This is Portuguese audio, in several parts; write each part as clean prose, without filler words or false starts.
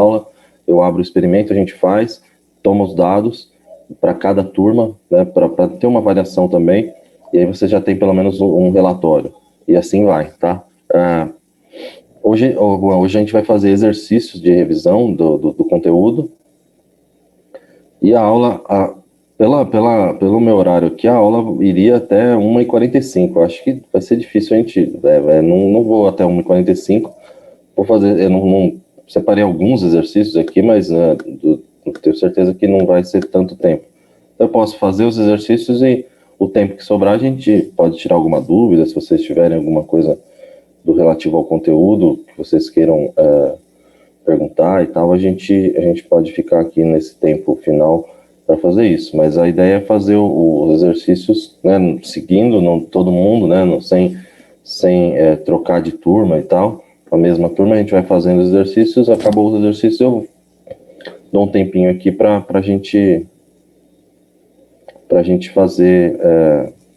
aula, eu abro o experimento, a gente faz, toma os dados para cada turma, né, para ter uma avaliação também, e aí você já tem pelo menos um relatório, e assim vai, tá? Hoje a gente vai fazer exercícios de revisão do conteúdo, e a aula, pelo meu horário aqui, a aula iria até 1h45. Acho que vai ser difícil a gente. Não vou até 1h45. Vou fazer. Eu não separei alguns exercícios aqui, mas tenho certeza que não vai ser tanto tempo. Eu posso fazer os exercícios e o tempo que sobrar a gente pode tirar alguma dúvida, se vocês tiverem alguma coisa do relativo ao conteúdo que vocês queiram perguntar e tal, a gente pode ficar aqui nesse tempo final para fazer isso, mas a ideia é fazer os exercícios, né, seguindo todo mundo, né, sem trocar de turma e tal, a mesma turma, a gente vai fazendo os exercícios, acabou os exercícios, eu dou um tempinho aqui para a gente fazer,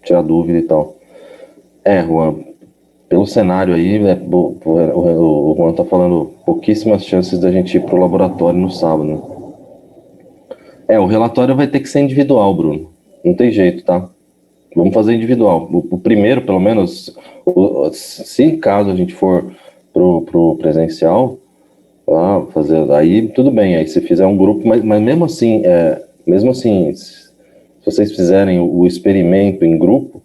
tirar dúvida e tal. Juan, pelo cenário aí, o Juan tá falando pouquíssimas chances da gente ir pro laboratório no sábado, né? O relatório vai ter que ser individual, Bruno. Não tem jeito, tá? Vamos fazer individual. O primeiro, pelo menos, se caso a gente for pro presencial, fazer, aí tudo bem, aí se fizer um grupo, mas mesmo assim, se vocês fizerem o experimento em grupo,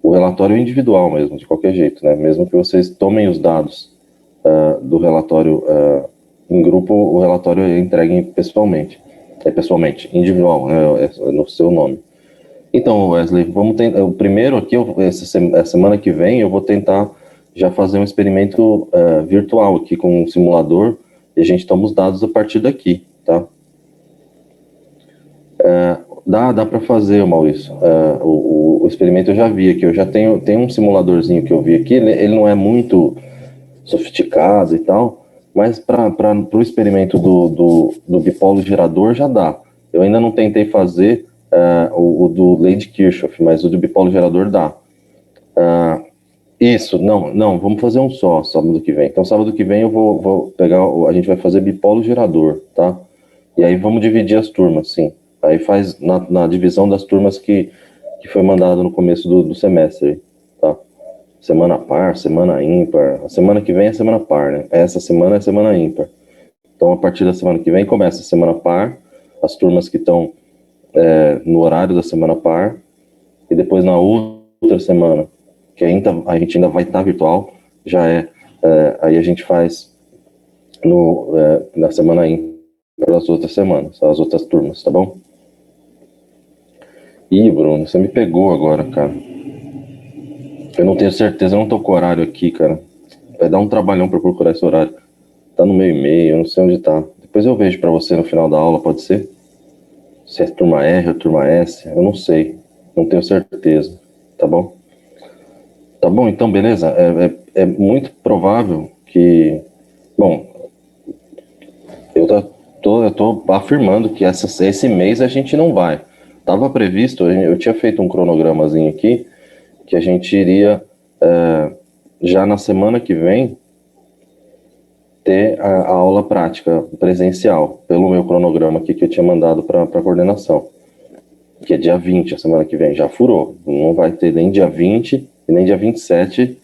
o relatório é individual mesmo, de qualquer jeito, né? Mesmo que vocês tomem os dados do relatório em grupo, o relatório é entregue pessoalmente. Pessoalmente, individual, né? É no seu nome. Então, Wesley, vamos tentar. O primeiro aqui, essa semana que vem, eu vou tentar já fazer um experimento virtual aqui com um simulador e a gente toma os dados a partir daqui, tá? Dá para fazer, Maurício. O experimento eu já vi aqui, eu já tenho um simuladorzinho que eu vi aqui, ele não é muito sofisticado e tal, mas para o experimento do bipolo gerador já dá. Eu ainda não tentei fazer o do Lady Kirchhoff, mas o do bipolo gerador dá. Isso, não, vamos fazer um só sábado que vem. Então, sábado que vem eu vou pegar, a gente vai fazer bipolo gerador, tá? E aí vamos dividir as turmas, sim. Aí faz na divisão das turmas que foi mandado no começo do semestre, tá? Semana par, semana ímpar. A semana que vem é semana par, né? Essa semana é semana ímpar. Então, a partir da semana que vem começa a semana par, as turmas que estão no horário da semana par, e depois na outra semana, que a gente ainda vai estar virtual, já aí a gente faz na semana ímpar as outras semanas, as outras turmas, tá bom? Ih, Bruno, você me pegou agora, cara. Eu não tenho certeza, eu não tô com o horário aqui, cara. Vai dar um trabalhão pra procurar esse horário. Tá no meio e meio, eu não sei onde tá. Depois eu vejo pra você no final da aula, pode ser? Se é turma R ou turma S, eu não sei. Não tenho certeza, tá bom? Tá bom, então, beleza. É muito provável que... Bom, eu tô afirmando que esse mês a gente não vai. Tava previsto, eu tinha feito um cronogramazinho aqui, que a gente iria, já na semana que vem, ter a aula prática presencial, pelo meu cronograma aqui que eu tinha mandado para a coordenação, que é dia 20, a semana que vem, já furou. Não vai ter nem dia 20 e nem dia 27,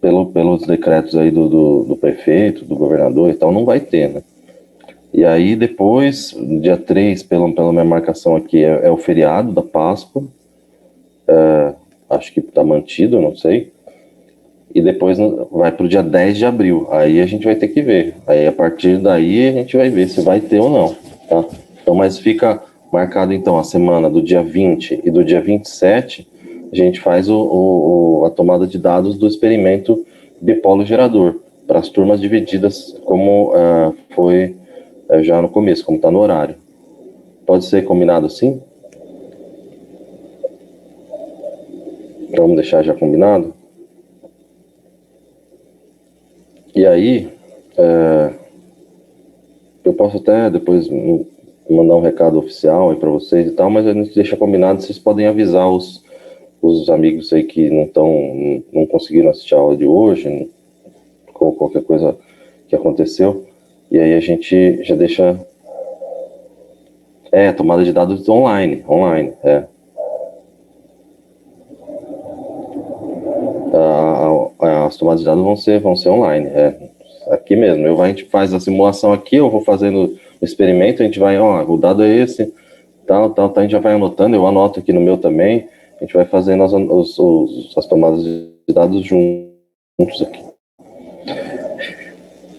pelos decretos aí do prefeito, do governador e tal, não vai ter, né? E aí depois, dia 3, pela minha marcação aqui, é o feriado da Páscoa, acho que tá mantido, não sei. E depois vai para o dia 10 de abril. Aí a gente vai ter que ver. Aí a partir daí a gente vai ver se vai ter ou não, tá? Então, mas fica marcado então a semana do dia 20 e do dia 27, a gente faz a tomada de dados do experimento bipolo gerador, para as turmas divididas como foi já no começo, como está no horário. Pode ser combinado assim? Então, vamos deixar já combinado? E aí, eu posso até depois mandar um recado oficial aí para vocês e tal, mas a gente deixa combinado, vocês podem avisar os amigos aí que não conseguiram assistir a aula de hoje, com qualquer coisa que aconteceu, E aí a gente já deixa... tomada de dados online, As tomadas de dados vão ser online, aqui mesmo. A gente faz a simulação aqui, eu vou fazendo o experimento, a gente vai, o dado é esse, tal, a gente já vai anotando, eu anoto aqui no meu também, a gente vai fazendo as tomadas de dados juntos aqui.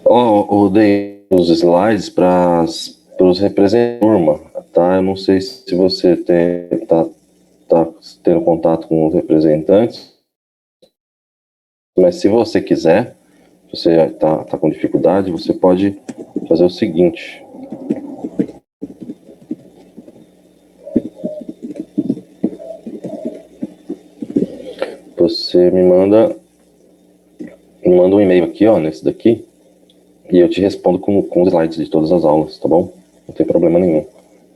Eu dei os slides para os representantes da turma, tá? Eu não sei se você tá tendo contato com os representantes, mas se você quiser, se você está com dificuldade, você pode fazer o seguinte. Você me manda um e-mail aqui, nesse daqui, e eu te respondo com os slides de todas as aulas, tá bom? Não tem problema nenhum.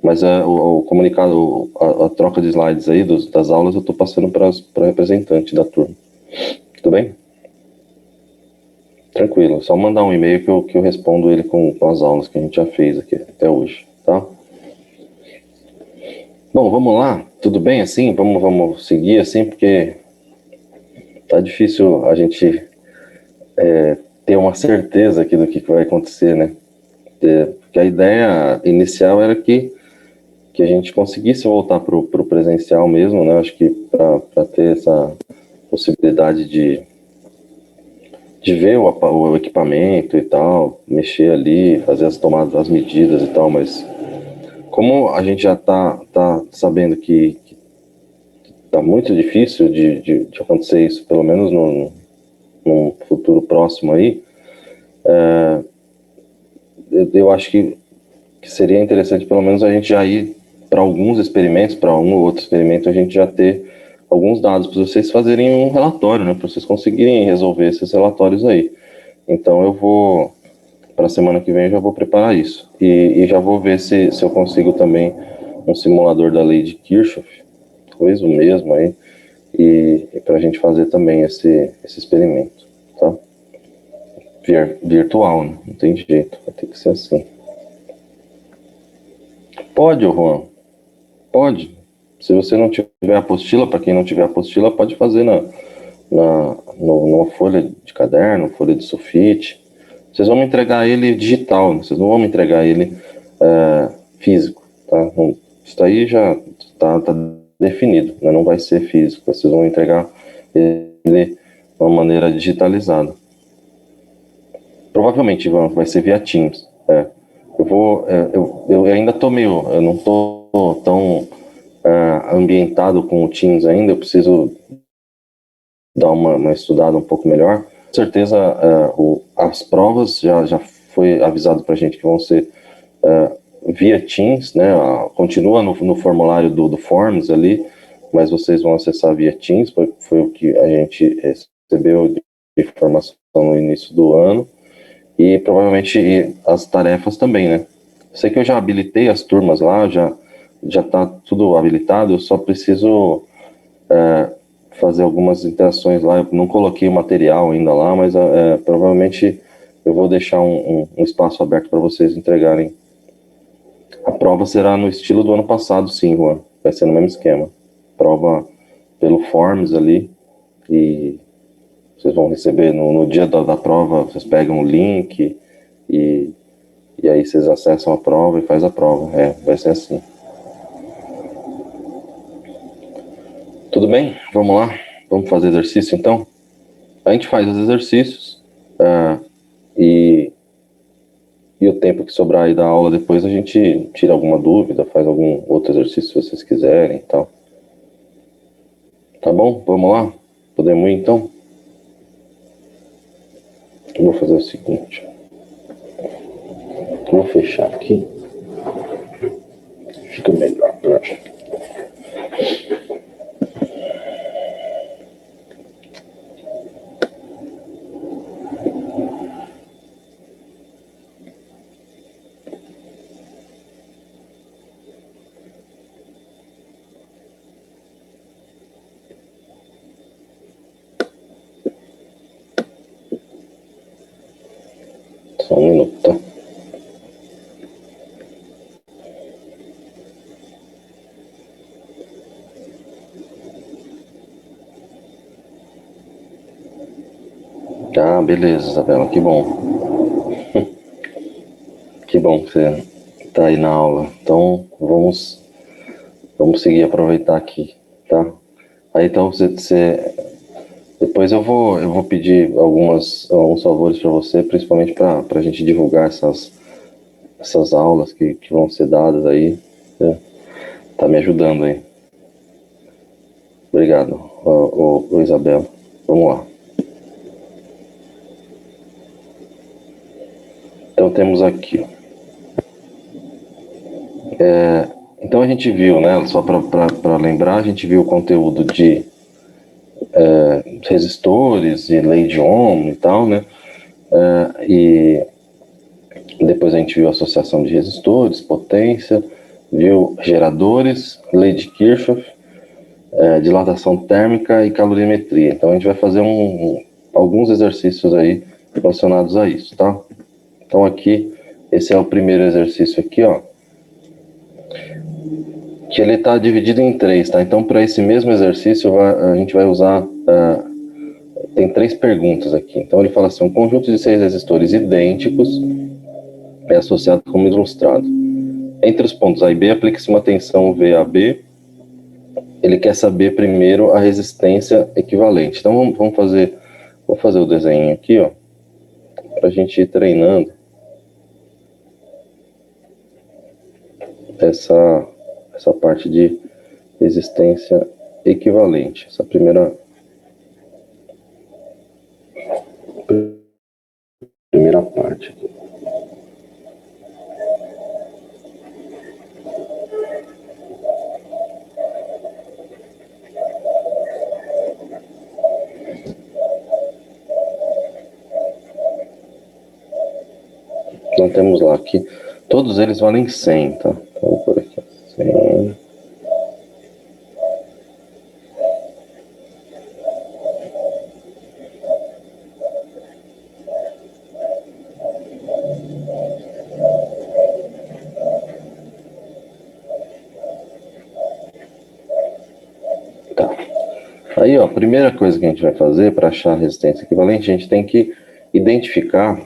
Mas o comunicado, a troca de slides aí das aulas, eu estou passando para o representante da turma. Tudo bem? Tranquilo, só mandar um e-mail que eu respondo ele com as aulas que a gente já fez aqui até hoje, tá? Bom, vamos lá? Tudo bem assim? Vamos seguir assim, porque tá difícil a gente ter uma certeza aqui do que vai acontecer, né? Porque a ideia inicial era que a gente conseguisse voltar para o presencial mesmo, né? Acho que para ter essa possibilidade de ver o equipamento e tal, mexer ali, fazer as tomadas, as medidas e tal, mas como a gente já tá sabendo que tá muito difícil de acontecer isso, pelo menos num futuro próximo aí, eu acho que seria interessante pelo menos a gente já ir para alguns experimentos, para um ou outro experimento, a gente já ter alguns dados para vocês fazerem um relatório, né, para vocês conseguirem resolver esses relatórios aí. Então eu vou, para a semana que vem, eu já vou preparar isso. E já vou ver se eu consigo também um simulador da lei de Kirchhoff, talvez o mesmo aí, e para a gente fazer também esse experimento, tá? Virtual, né? Não tem jeito, vai ter que ser assim. Pode, Juan, pode. Se você não tiver apostila, para quem não tiver apostila, pode fazer numa folha de caderno, folha de sulfite. Vocês vão me entregar ele digital, né? Vocês não vão me entregar ele físico, tá? Isso aí já tá definido, né? Não vai ser físico. Vocês vão entregar ele de uma maneira digitalizada. Provavelmente, Ivan, vai ser via Teams. Eu ainda tô eu não tô tão ambientado com o Teams ainda, eu preciso dar uma estudada um pouco melhor. Com certeza, as provas já foi avisado para a gente que vão ser via Teams, né? Continua no formulário do Forms ali, mas vocês vão acessar via Teams, foi o que a gente recebeu de informação no início do ano, e provavelmente as tarefas também, né? Sei que eu já habilitei as turmas lá, já está tudo habilitado, eu só preciso fazer algumas interações lá. Eu não coloquei o material ainda lá, mas provavelmente eu vou deixar um espaço aberto para vocês entregarem. A prova será no estilo do ano passado, sim, Juan. Vai ser no mesmo esquema. Prova pelo Forms ali, e vocês vão receber no dia da prova, vocês pegam o link e aí vocês acessam a prova e faz a prova. Vai ser assim. Tudo bem? Vamos lá? Vamos fazer exercício então? A gente faz os exercícios e o tempo que sobrar aí da aula depois a gente tira alguma dúvida, faz algum outro exercício se vocês quiserem e tal. Tá bom? Vamos lá? Podemos ir então? Eu vou fazer o seguinte. Vou fechar aqui. Fica melhor, eu acho. Só um minuto, tá? Ah, beleza, Isabela, que bom. Que bom que você está aí na aula. Então, vamos seguir, aproveitar aqui, tá? Aí, então, depois eu vou pedir alguns favores para você, principalmente para a gente divulgar essas aulas que vão ser dadas aí. Você tá me ajudando aí. Obrigado, ô Isabela. Vamos lá. Então, temos aqui. Então, a gente viu, né? Só para lembrar, a gente viu o conteúdo de resistores e lei de Ohm e tal, né? E depois a gente viu associação de resistores, potência, viu geradores, lei de Kirchhoff, dilatação térmica e calorimetria. Então a gente vai fazer alguns exercícios aí relacionados a isso, tá? Então aqui, esse é o primeiro exercício aqui, ó, que ele está dividido em três, tá? Então para esse mesmo exercício a gente vai usar, tem três perguntas aqui. Então ele fala assim, um conjunto de 6 resistores idênticos é associado como ilustrado. Entre os pontos A e B, aplique-se uma tensão VAB. Ele quer saber primeiro a resistência equivalente. Então vou fazer o desenho aqui, ó, para a gente ir treinando essa parte de resistência equivalente. Essa primeira parte aqui. Então temos lá que todos eles valem 100, tá? Então vou por aqui, 100. Tá. Aí, ó, a primeira coisa que a gente vai fazer para achar a resistência equivalente, a gente tem que identificar.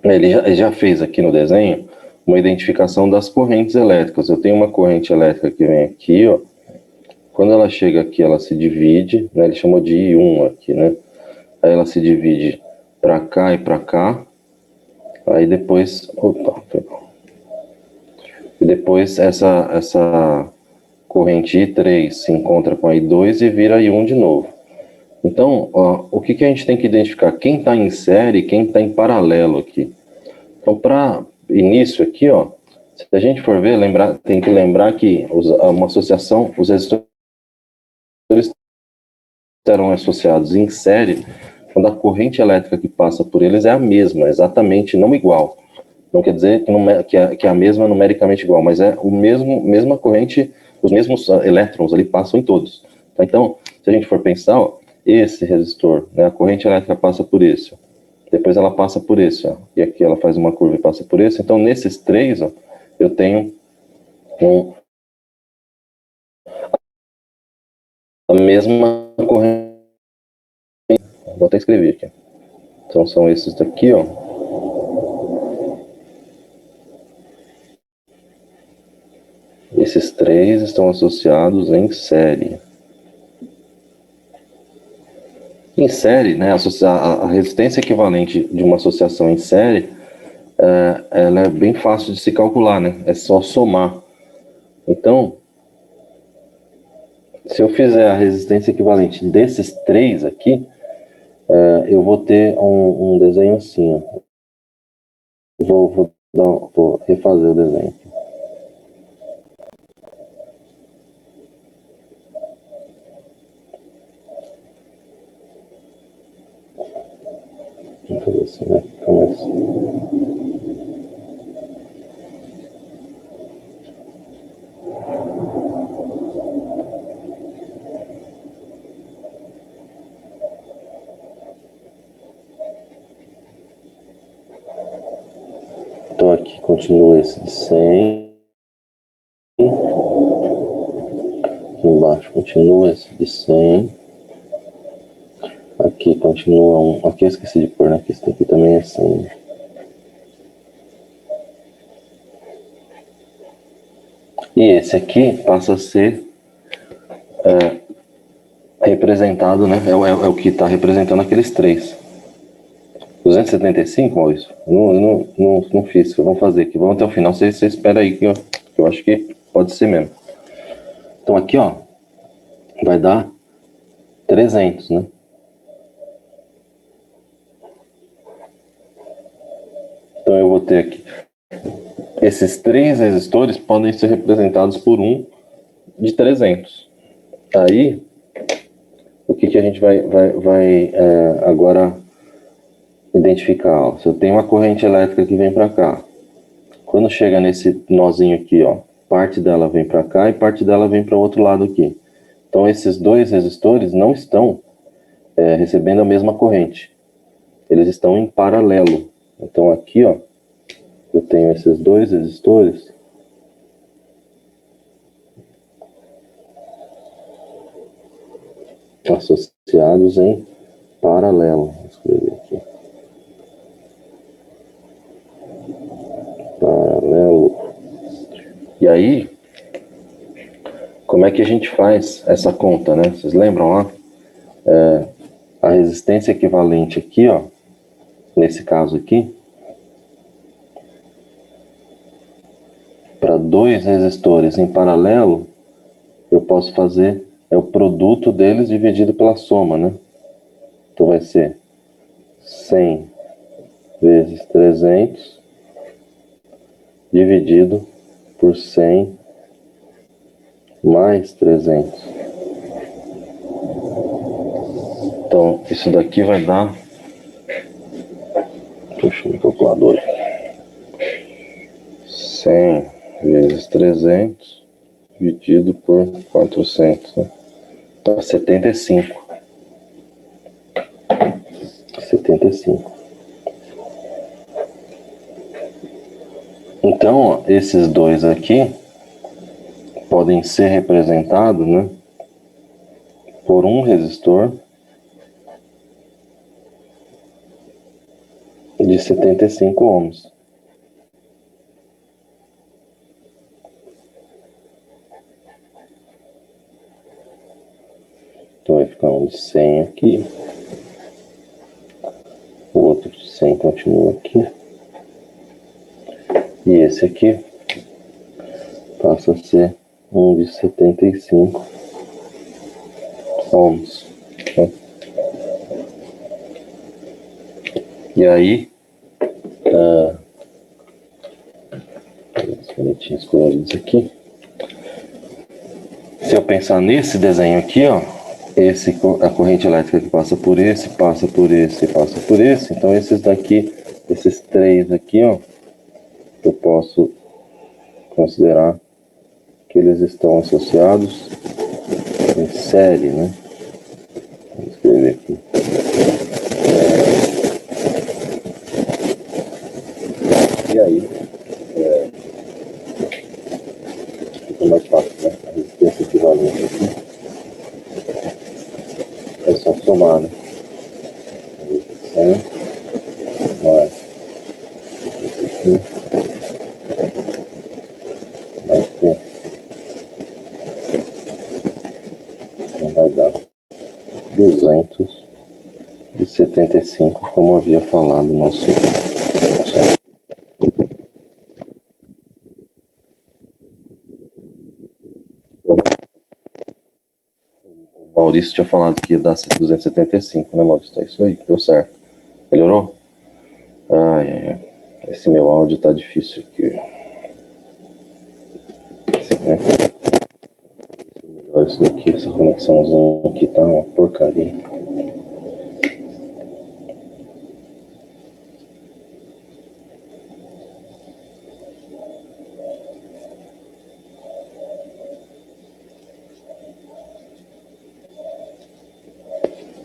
Ele já fez aqui no desenho uma identificação das correntes elétricas. Eu tenho uma corrente elétrica que vem aqui, ó. Quando ela chega aqui, ela se divide, né? Ele chamou de I1 aqui, né? Aí ela se divide para cá e para cá. Aí depois, opa, e depois essa corrente I3 se encontra com a I2 e vira I1 de novo. Então, ó, o que a gente tem que identificar? Quem está em série e quem está em paralelo aqui. Então, para início aqui, ó, se a gente for ver, tem que lembrar que uma associação, os resistores serão associados em série quando a corrente elétrica que passa por eles é a mesma, exatamente, não igual. Não quer dizer que é a mesma numericamente igual, mas é mesma corrente, os mesmos elétrons ali passam em todos. Tá? Então, se a gente for pensar, ó, esse resistor, né, a corrente elétrica passa por esse, ó, depois ela passa por esse, ó, e aqui ela faz uma curva e passa por esse. Então, nesses três, ó, eu tenho a mesma corrente. Vou até escrever aqui. Então, são esses daqui, ó. Esses três estão associados em série. Em série, né, a resistência equivalente de uma associação em série, ela é bem fácil de se calcular, né? É só somar. Então, se eu fizer a resistência equivalente desses três aqui, eu vou ter um desenho assim, ó. Vou refazer o desenho aqui. Vou fazer assim, né? Começa. Então aqui continua esse de 100. Aqui embaixo continua esse de 100. Aqui aqui continua um... Aqui eu esqueci de pôr, né? Que esse daqui também é assim. E esse aqui passa a ser representado, né? É o que está representando aqueles três. 275, Maurício? Não fiz, vamos fazer aqui. Vamos até o final. Você espera aí que eu acho que pode ser mesmo. Então aqui, ó, vai dar 300, né? Então eu vou ter aqui. Esses três resistores podem ser representados por um de 300. Aí, o que a gente vai agora identificar? Ó, se eu tenho uma corrente elétrica que vem para cá, quando chega nesse nozinho aqui, ó, parte dela vem para cá e parte dela vem para o outro lado aqui. Então esses dois resistores não estão recebendo a mesma corrente. Eles estão em paralelo. Então aqui, ó, eu tenho esses dois resistores associados em paralelo. Vou escrever aqui. Paralelo. E aí, como é que a gente faz essa conta, né? Vocês lembram lá? A resistência equivalente aqui, ó, nesse caso aqui, para dois resistores em paralelo, eu posso fazer o produto deles dividido pela soma, né? Então vai ser 100 vezes 300 dividido por 100 mais 300. Então isso daqui vai dar... Puxa, meu calculador. 100 vezes 300 dividido por 400, né? Dá 75. 75. Então, ó, esses dois aqui podem ser representados, né, por um resistor de 75 ohms. Então vai ficar um de 100 aqui, o outro de 100 continua aqui, e esse aqui passa a ser um de 75 ohms. Tá? E aí, os bonitinhos coloridos aqui. Se eu pensar nesse desenho aqui, ó, a corrente elétrica que passa por esse, passa por esse, passa por esse. Então esses daqui, esses três aqui, ó, eu posso considerar que eles estão associados em série, né? Vou escrever aqui. E aí, fica mais fácil, né? A resistência equivalente aqui é só somar, né? 100 mais aqui, mais Q. Então vai dar 275, como havia falado no nosso chat. O Maurício tinha falado que ia dar 275, né, Maurício? É isso aí, deu certo. Melhorou? Ai, ai, ai. Esse meu áudio tá difícil aqui. Melhor isso daqui, essa conexãozinha aqui tá uma porcaria.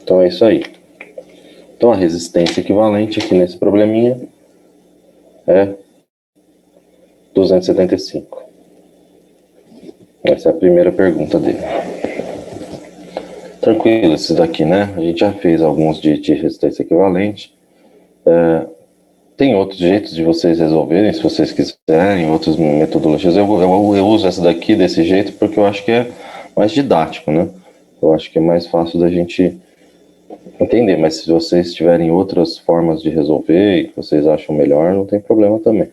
Então é isso aí. Então a resistência equivalente aqui nesse probleminha é 275. Essa é a primeira pergunta dele. Tranquilo, esses daqui, né? A gente já fez alguns de resistência equivalente. Tem outros jeitos de vocês resolverem, se vocês quiserem, outras metodologias. Eu uso essa daqui desse jeito porque eu acho que é mais didático, né? Eu acho que é mais fácil da gente entender, mas se vocês tiverem outras formas de resolver e que vocês acham melhor, não tem problema também.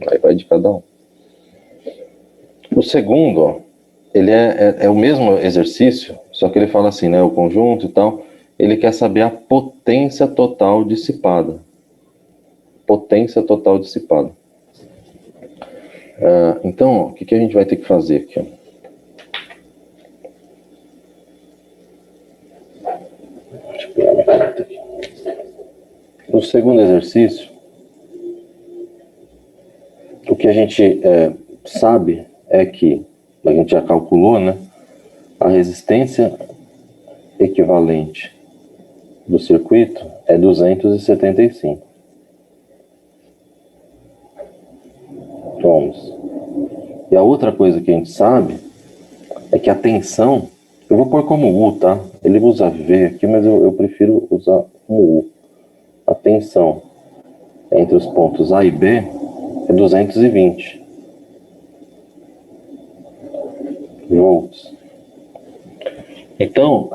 Aí vai de cada um. O segundo, ó, ele é o mesmo exercício, só que ele fala assim, né? O conjunto e tal, ele quer saber a potência total dissipada. Potência total dissipada. Então, o que a gente vai ter que fazer aqui? Ó? Deixa eu pegar minha caneta aqui. No segundo exercício, o que a gente sabe é que, a gente já calculou, né? A resistência equivalente do circuito é 275 ohms. E a outra coisa que a gente sabe é que a tensão, eu vou pôr como U, tá? Ele usa V aqui, mas eu prefiro usar como U. A tensão entre os pontos A e B é 220 volts. Então,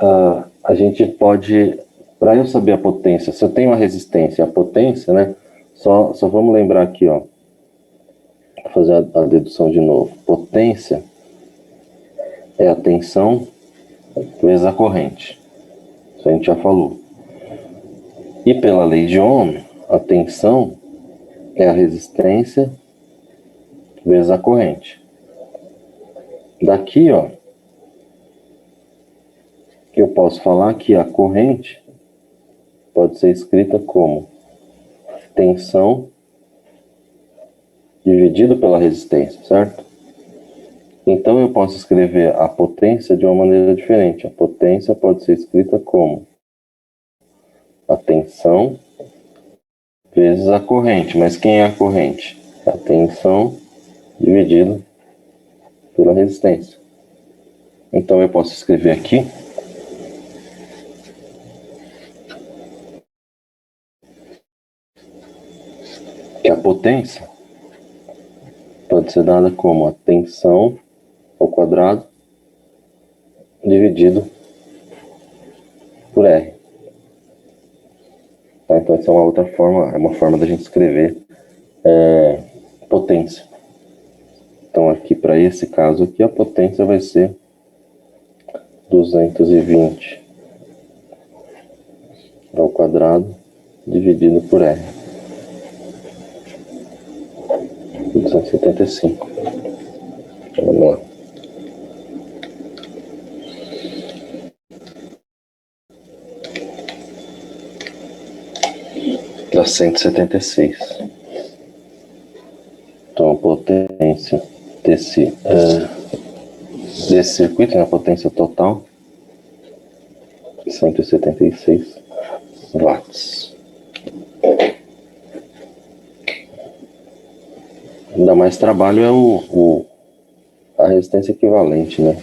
a gente pode, para eu saber a potência, se eu tenho a resistência e a potência, né? Só vamos lembrar aqui, ó. Vou fazer a dedução de novo. Potência é a tensão vezes a corrente. Isso a gente já falou. E pela lei de Ohm, a tensão é a resistência vezes a corrente. Daqui, ó, eu posso falar que a corrente pode ser escrita como tensão dividido pela resistência, certo? Então eu posso escrever a potência de uma maneira diferente. A potência pode ser escrita como a tensão vezes a corrente. Mas quem é a corrente? A tensão dividido pela resistência. Então eu posso escrever aqui que a potência pode ser dada como a tensão ao quadrado dividido por R. Tá? Então essa é uma outra forma, é uma forma da gente escrever potência. Então aqui para esse caso aqui a potência vai ser 220 ao quadrado dividido por R. 275. Então, vamos lá. Dá 176. Então a potência desse circuito, a potência total, 176 watts. Ainda mais trabalho é a resistência equivalente, né?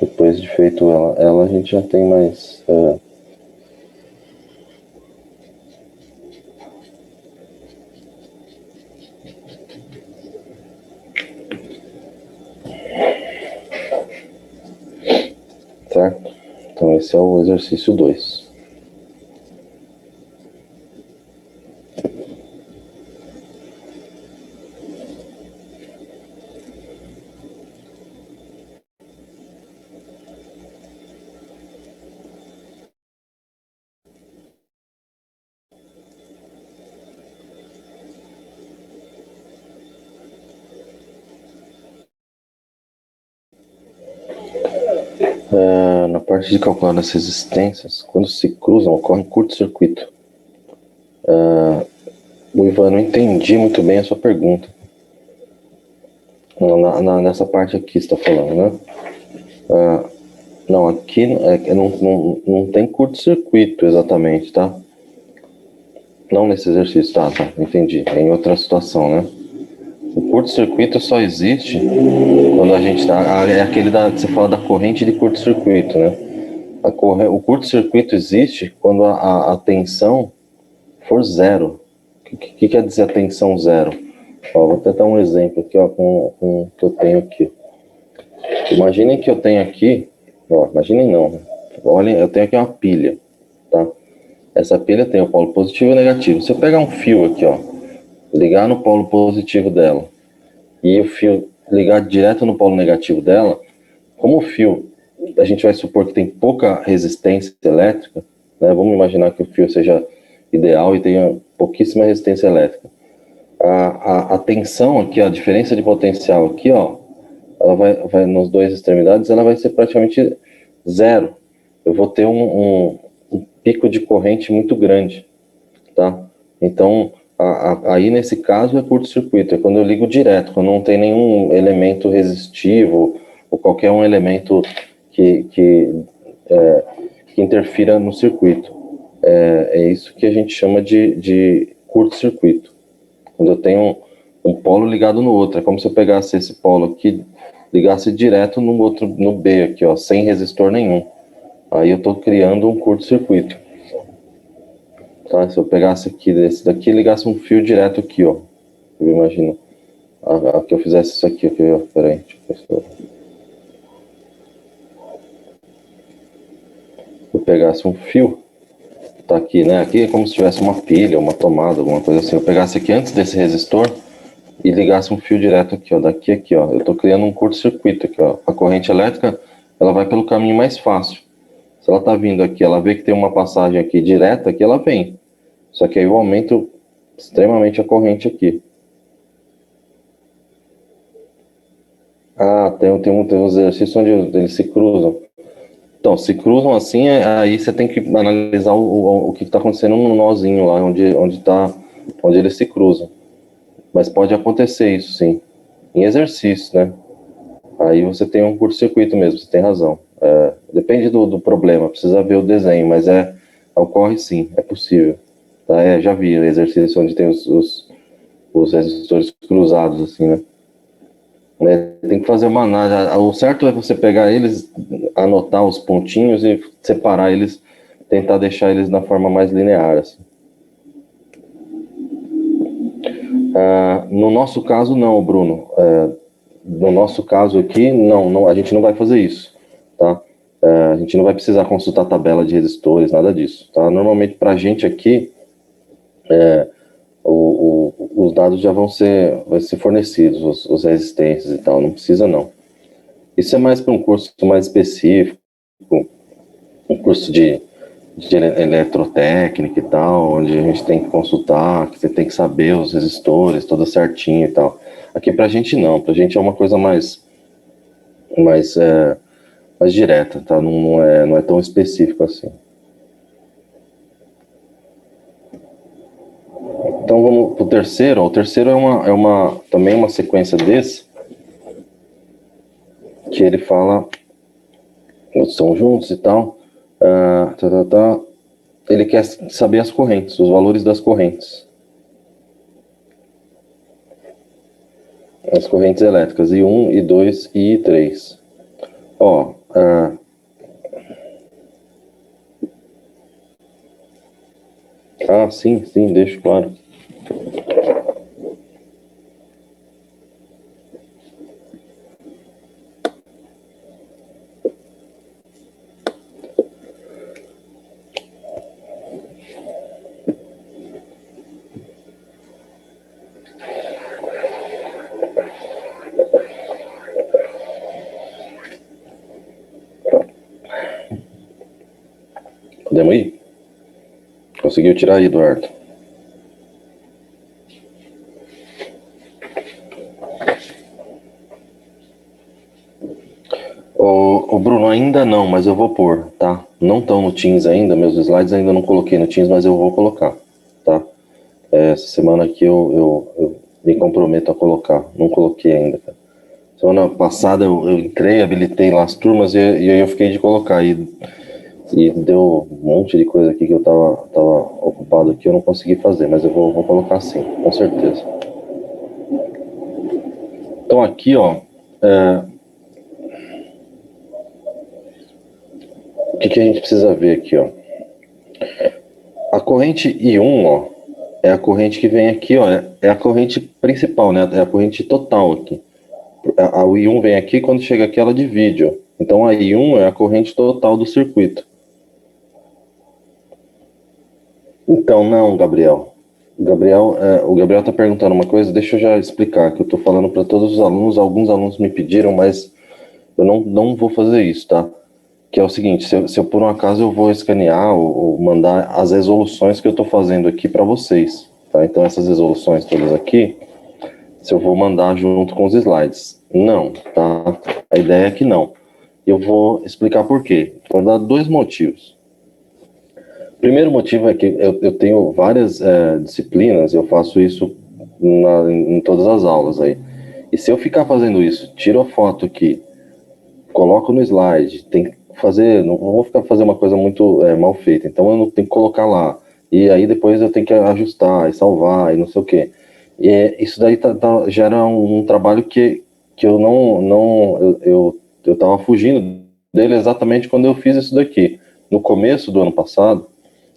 Depois de feito ela a gente já tem mais certo? Então esse é o exercício 2. Na parte de calcular as resistências, quando se cruzam, ocorre um curto-circuito. Ivan, não entendi muito bem a sua pergunta. Nessa parte aqui você está falando, né? Não, aqui não tem curto-circuito exatamente, tá? Não nesse exercício, tá, entendi. É em outra situação, né? O curto-circuito só existe quando a gente é aquele que você fala da corrente de curto-circuito, né? O curto-circuito existe quando a tensão for zero. O que quer dizer a tensão zero? Ó, vou tentar um exemplo aqui, ó, com o que eu tenho aqui. Imaginem que eu tenho aqui, ó, imaginem não, né? Olhem, eu tenho aqui uma pilha, tá? Essa pilha tem o polo positivo e o negativo. Se eu pegar um fio aqui, ó, ligar no polo positivo dela e o fio ligar direto no polo negativo dela, como o fio, a gente vai supor que tem pouca resistência elétrica, né? Vamos imaginar que o fio seja ideal e tenha pouquíssima resistência elétrica. A tensão aqui, a diferença de potencial aqui, ó, ela vai nos dois extremidades, ela vai ser praticamente zero. Eu vou ter um pico de corrente muito grande, tá? Então, aí nesse caso é curto-circuito, é quando eu ligo direto, quando não tem nenhum elemento resistivo ou qualquer um elemento que interfira no circuito. É isso que a gente chama de curto-circuito. Quando eu tenho um polo ligado no outro, é como se eu pegasse esse polo aqui, ligasse direto no outro, no B aqui, ó, sem resistor nenhum. Aí eu estou criando um curto-circuito. Tá? Se eu pegasse aqui desse daqui e ligasse um fio direto aqui, ó. Eu imagino que eu fizesse isso aqui, ó. Peraí, deixa eu ver se eu pegasse um fio, tá aqui, né? Aqui é como se tivesse uma pilha, uma tomada, alguma coisa assim. Eu pegasse aqui antes desse resistor e ligasse um fio direto aqui, ó, daqui aqui, ó. Eu estou criando um curto-circuito aqui, ó. A corrente elétrica, ela vai pelo caminho mais fácil. Se ela tá vindo aqui, ela vê que tem uma passagem aqui direta, aqui ela vem. Só que aí eu aumento extremamente a corrente aqui. Ah, tem um exercício onde eles se cruzam. Então, se cruzam assim, aí você tem que analisar o que está acontecendo no nozinho lá, onde eles se cruzam. Mas pode acontecer isso, sim. Em exercício, né? Aí você tem um curto-circuito mesmo, você tem razão. Depende do problema, precisa ver o desenho, mas ocorre sim, é possível. Tá? Já vi exercício onde tem os resistores cruzados, assim, né? Tem que fazer uma análise. O certo é você pegar eles, anotar os pontinhos e separar eles, tentar deixar eles na forma mais linear, assim. No nosso caso, não, Bruno. No nosso caso aqui, não, a gente não vai fazer isso, tá? A gente não vai precisar consultar tabela de resistores, nada disso, tá? Normalmente, para a gente aqui, os dados já vão ser fornecidos, os resistências e tal, não precisa não. Isso é mais para um curso mais específico, um curso de eletrotécnica e tal, onde a gente tem que consultar, que você tem que saber os resistores, tudo certinho e tal. Aqui pra gente não, pra gente é uma coisa mais direta, tá? Não é tão específico assim. Então vamos pro terceiro. O terceiro é também uma sequência desse, que ele fala, são juntos e tal, ele quer saber as correntes, os valores das correntes. As correntes elétricas, I1, I2 e I3. Ó, sim, deixo claro. Podemos ir? Conseguiu tirar aí, Eduardo? Ô Bruno, ainda não, mas eu vou pôr, tá? Não estão no Teams ainda, meus slides ainda não coloquei no Teams, mas eu vou colocar, tá? Essa semana aqui eu me comprometo a colocar, não coloquei ainda, cara. Semana passada eu entrei, habilitei lá as turmas e aí eu fiquei de colocar e deu um monte de coisa aqui que eu tava ocupado aqui, eu não consegui fazer, mas eu vou colocar sim, com certeza. Então aqui, ó, o que a gente precisa ver aqui, ó? A corrente I1, ó, é a corrente que vem aqui, ó, é a corrente principal, né? É a corrente total aqui. A I1 vem aqui, quando chega aqui ela divide, ó. Então a I1 é a corrente total do circuito. Então, não, Gabriel. O Gabriel está perguntando uma coisa, deixa eu já explicar, que eu estou falando para todos os alunos, alguns alunos me pediram, mas eu não vou fazer isso, tá? Que é o seguinte, se eu por um acaso eu vou escanear ou mandar as resoluções que eu estou fazendo aqui para vocês, tá? Então essas resoluções todas aqui, se eu vou mandar junto com os slides. Não, tá? A ideia é que não. Eu vou explicar por quê. Vou dar dois motivos. O primeiro motivo é que eu tenho várias disciplinas, eu faço isso em todas as aulas aí. E se eu ficar fazendo isso, tiro a foto aqui, coloco no slide, tem que fazer, não vou ficar fazendo uma coisa muito mal feita, então eu não tenho que colocar lá. E aí depois eu tenho que ajustar e salvar e não sei o quê. E isso daí gera um trabalho que eu eu tava fugindo dele exatamente quando eu fiz isso daqui. No começo do ano passado,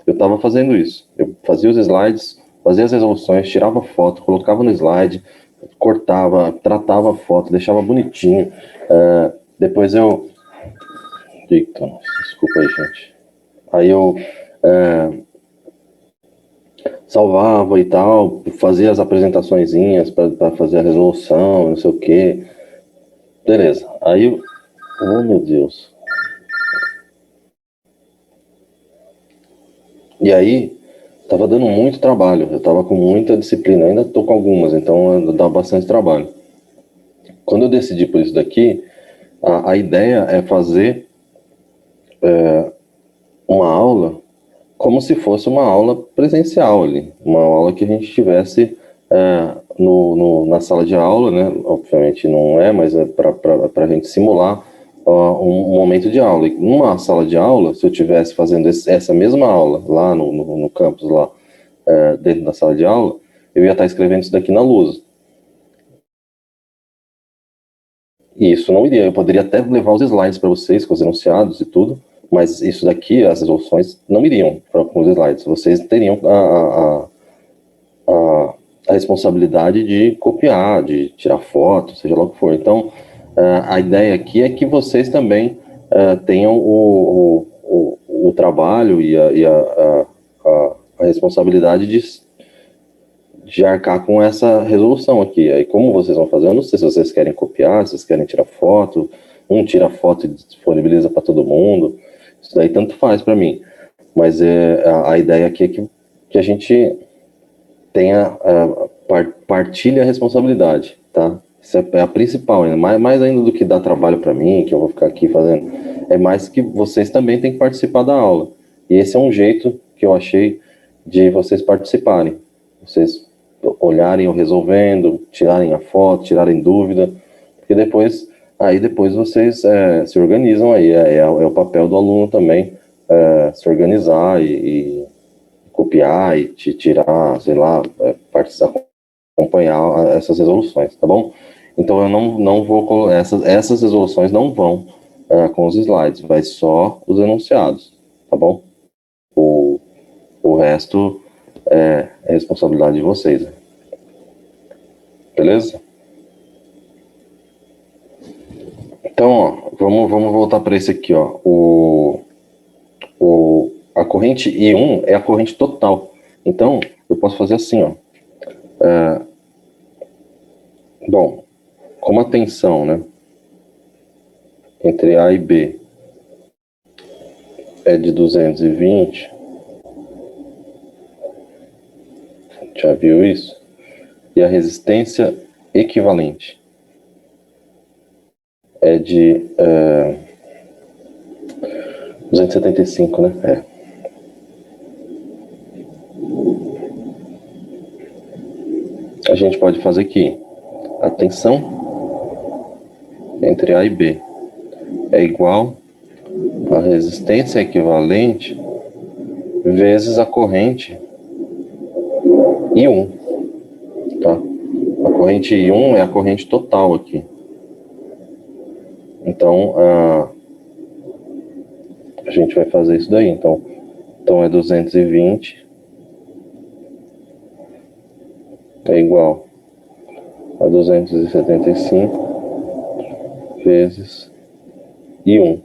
eu estava fazendo isso. Eu fazia os slides, fazia as resoluções, tirava foto, colocava no slide, cortava, tratava a foto, deixava bonitinho. Depois eu... Eita, desculpa aí, gente. Aí eu salvava e tal, fazia as apresentaçõezinhas para fazer a resolução, não sei o quê. Beleza. Aí, oh meu Deus. E aí, tava dando muito trabalho, eu tava com muita disciplina, ainda tô com algumas, então dá bastante trabalho. Quando eu decidi por isso daqui, a ideia é fazer uma aula como se fosse uma aula presencial ali, uma aula que a gente tivesse na sala de aula, né? Obviamente não é, mas é para a gente simular um momento de aula. E numa sala de aula, se eu tivesse fazendo essa mesma aula lá no campus, lá dentro da sala de aula, eu ia estar escrevendo isso daqui na lousa. E isso não iria. Eu poderia até levar os slides para vocês, com os enunciados e tudo, mas isso daqui, as resoluções, não iriam com os slides. Vocês teriam a responsabilidade de copiar, de tirar foto, seja lá o que for. Então, a ideia aqui é que vocês também tenham o trabalho e a responsabilidade de arcar com essa resolução aqui. Aí como vocês vão fazer? Eu não sei se vocês querem copiar, se vocês querem tirar foto, um tira foto e disponibiliza para todo mundo. Isso daí tanto faz para mim. Mas a ideia aqui é que a gente tenha partilha a responsabilidade, tá? Isso é a principal, né? Mais ainda do que dar trabalho para mim, que eu vou ficar aqui fazendo, é mais que vocês também têm que participar da aula. E esse é um jeito que eu achei de vocês participarem. Vocês olharem eu resolvendo, tirarem a foto, tirarem dúvida, porque depois vocês se organizam aí, é o papel do aluno também se organizar e copiar e te tirar, sei lá, acompanhar essas resoluções, tá bom? Então eu não vou, essas resoluções não vão com os slides, vai só os enunciados, tá bom? O resto é responsabilidade de vocês, né? Beleza? Então, ó, vamos voltar para esse aqui, ó. A corrente I1 é a corrente total. Então, eu posso fazer assim, ó. Bom, como a tensão, né, entre A e B é de 220, já viu isso? E a resistência equivalente é de 275, né? A gente pode fazer aqui a tensão entre A e B é igual a resistência equivalente vezes a corrente I1, tá? A corrente I1 é a corrente total aqui. Então, a gente vai fazer isso daí. Então é 220 é igual a 275 vezes I1.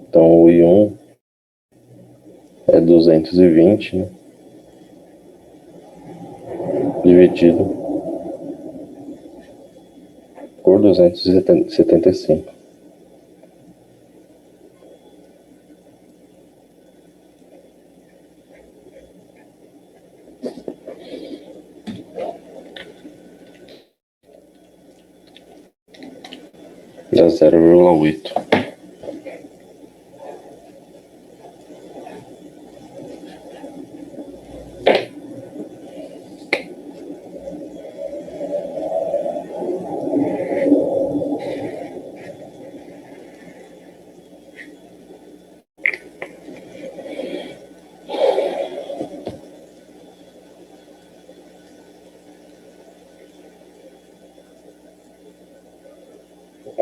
Então, o I1 é 220, né? Dividido por 275. Dá 0,8.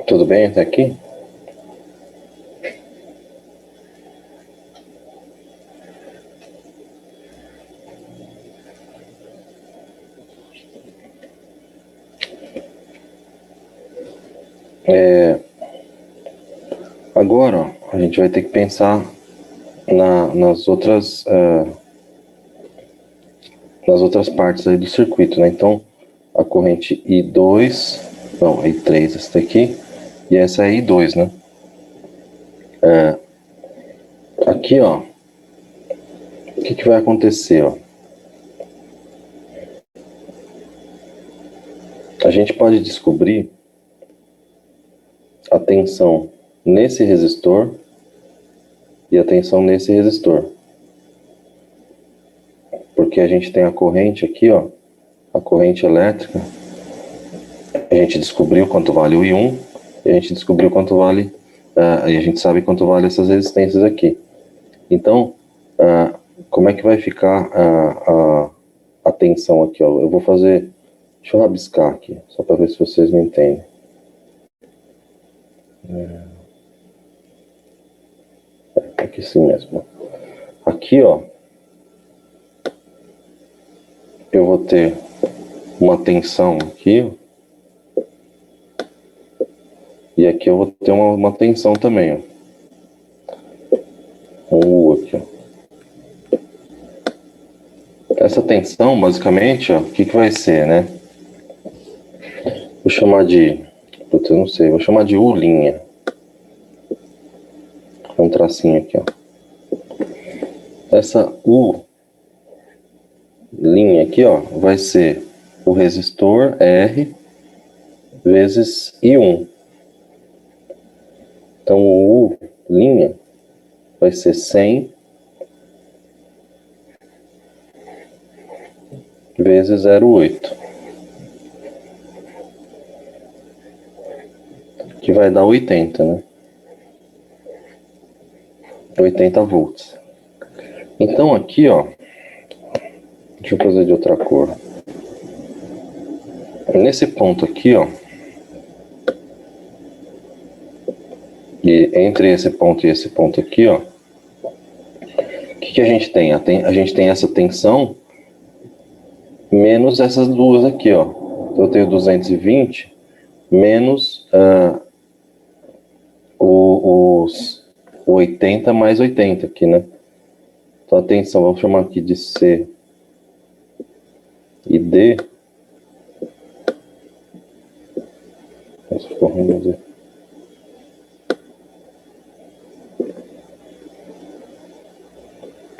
Tudo bem até aqui? Agora, ó, a gente vai ter que pensar nas outras partes aí do circuito, né? Então, a corrente I2, não, I3, essa daqui, e essa é I2, né? Aqui, ó, o que vai acontecer, ó? A gente pode descobrir a tensão nesse resistor e a tensão nesse resistor. Porque a gente tem a corrente aqui, ó, a corrente elétrica. A gente descobriu quanto vale o I1 e a gente descobriu quanto vale, e a gente sabe quanto vale essas resistências aqui. Então, como é que vai ficar a tensão aqui, ó? Eu vou fazer, deixa eu rabiscar aqui, só para ver se vocês me entendem. Aqui sim mesmo. Aqui, ó, eu vou ter uma tensão aqui, ó, e aqui eu vou ter uma tensão também, ó. Um U aqui, ó. Essa tensão, basicamente, ó, o que vai ser, né? Vou chamar de, putz, eu não sei, vou chamar de U'. Um tracinho aqui, ó. Essa U' aqui, ó, vai ser o resistor R vezes I1. Então, o U' vai ser 100 vezes 0,8. Que vai dar 80, né? 80 volts. Então, aqui, ó, deixa eu fazer de outra cor. Nesse ponto aqui, ó, e entre esse ponto e esse ponto aqui, ó, o que a gente tem? A gente tem essa tensão menos essas duas aqui, ó. Então, eu tenho 220 menos os 80 mais 80 aqui, né? Então, atenção, vamos chamar aqui de C e D. Nossa, ficou ruim, mas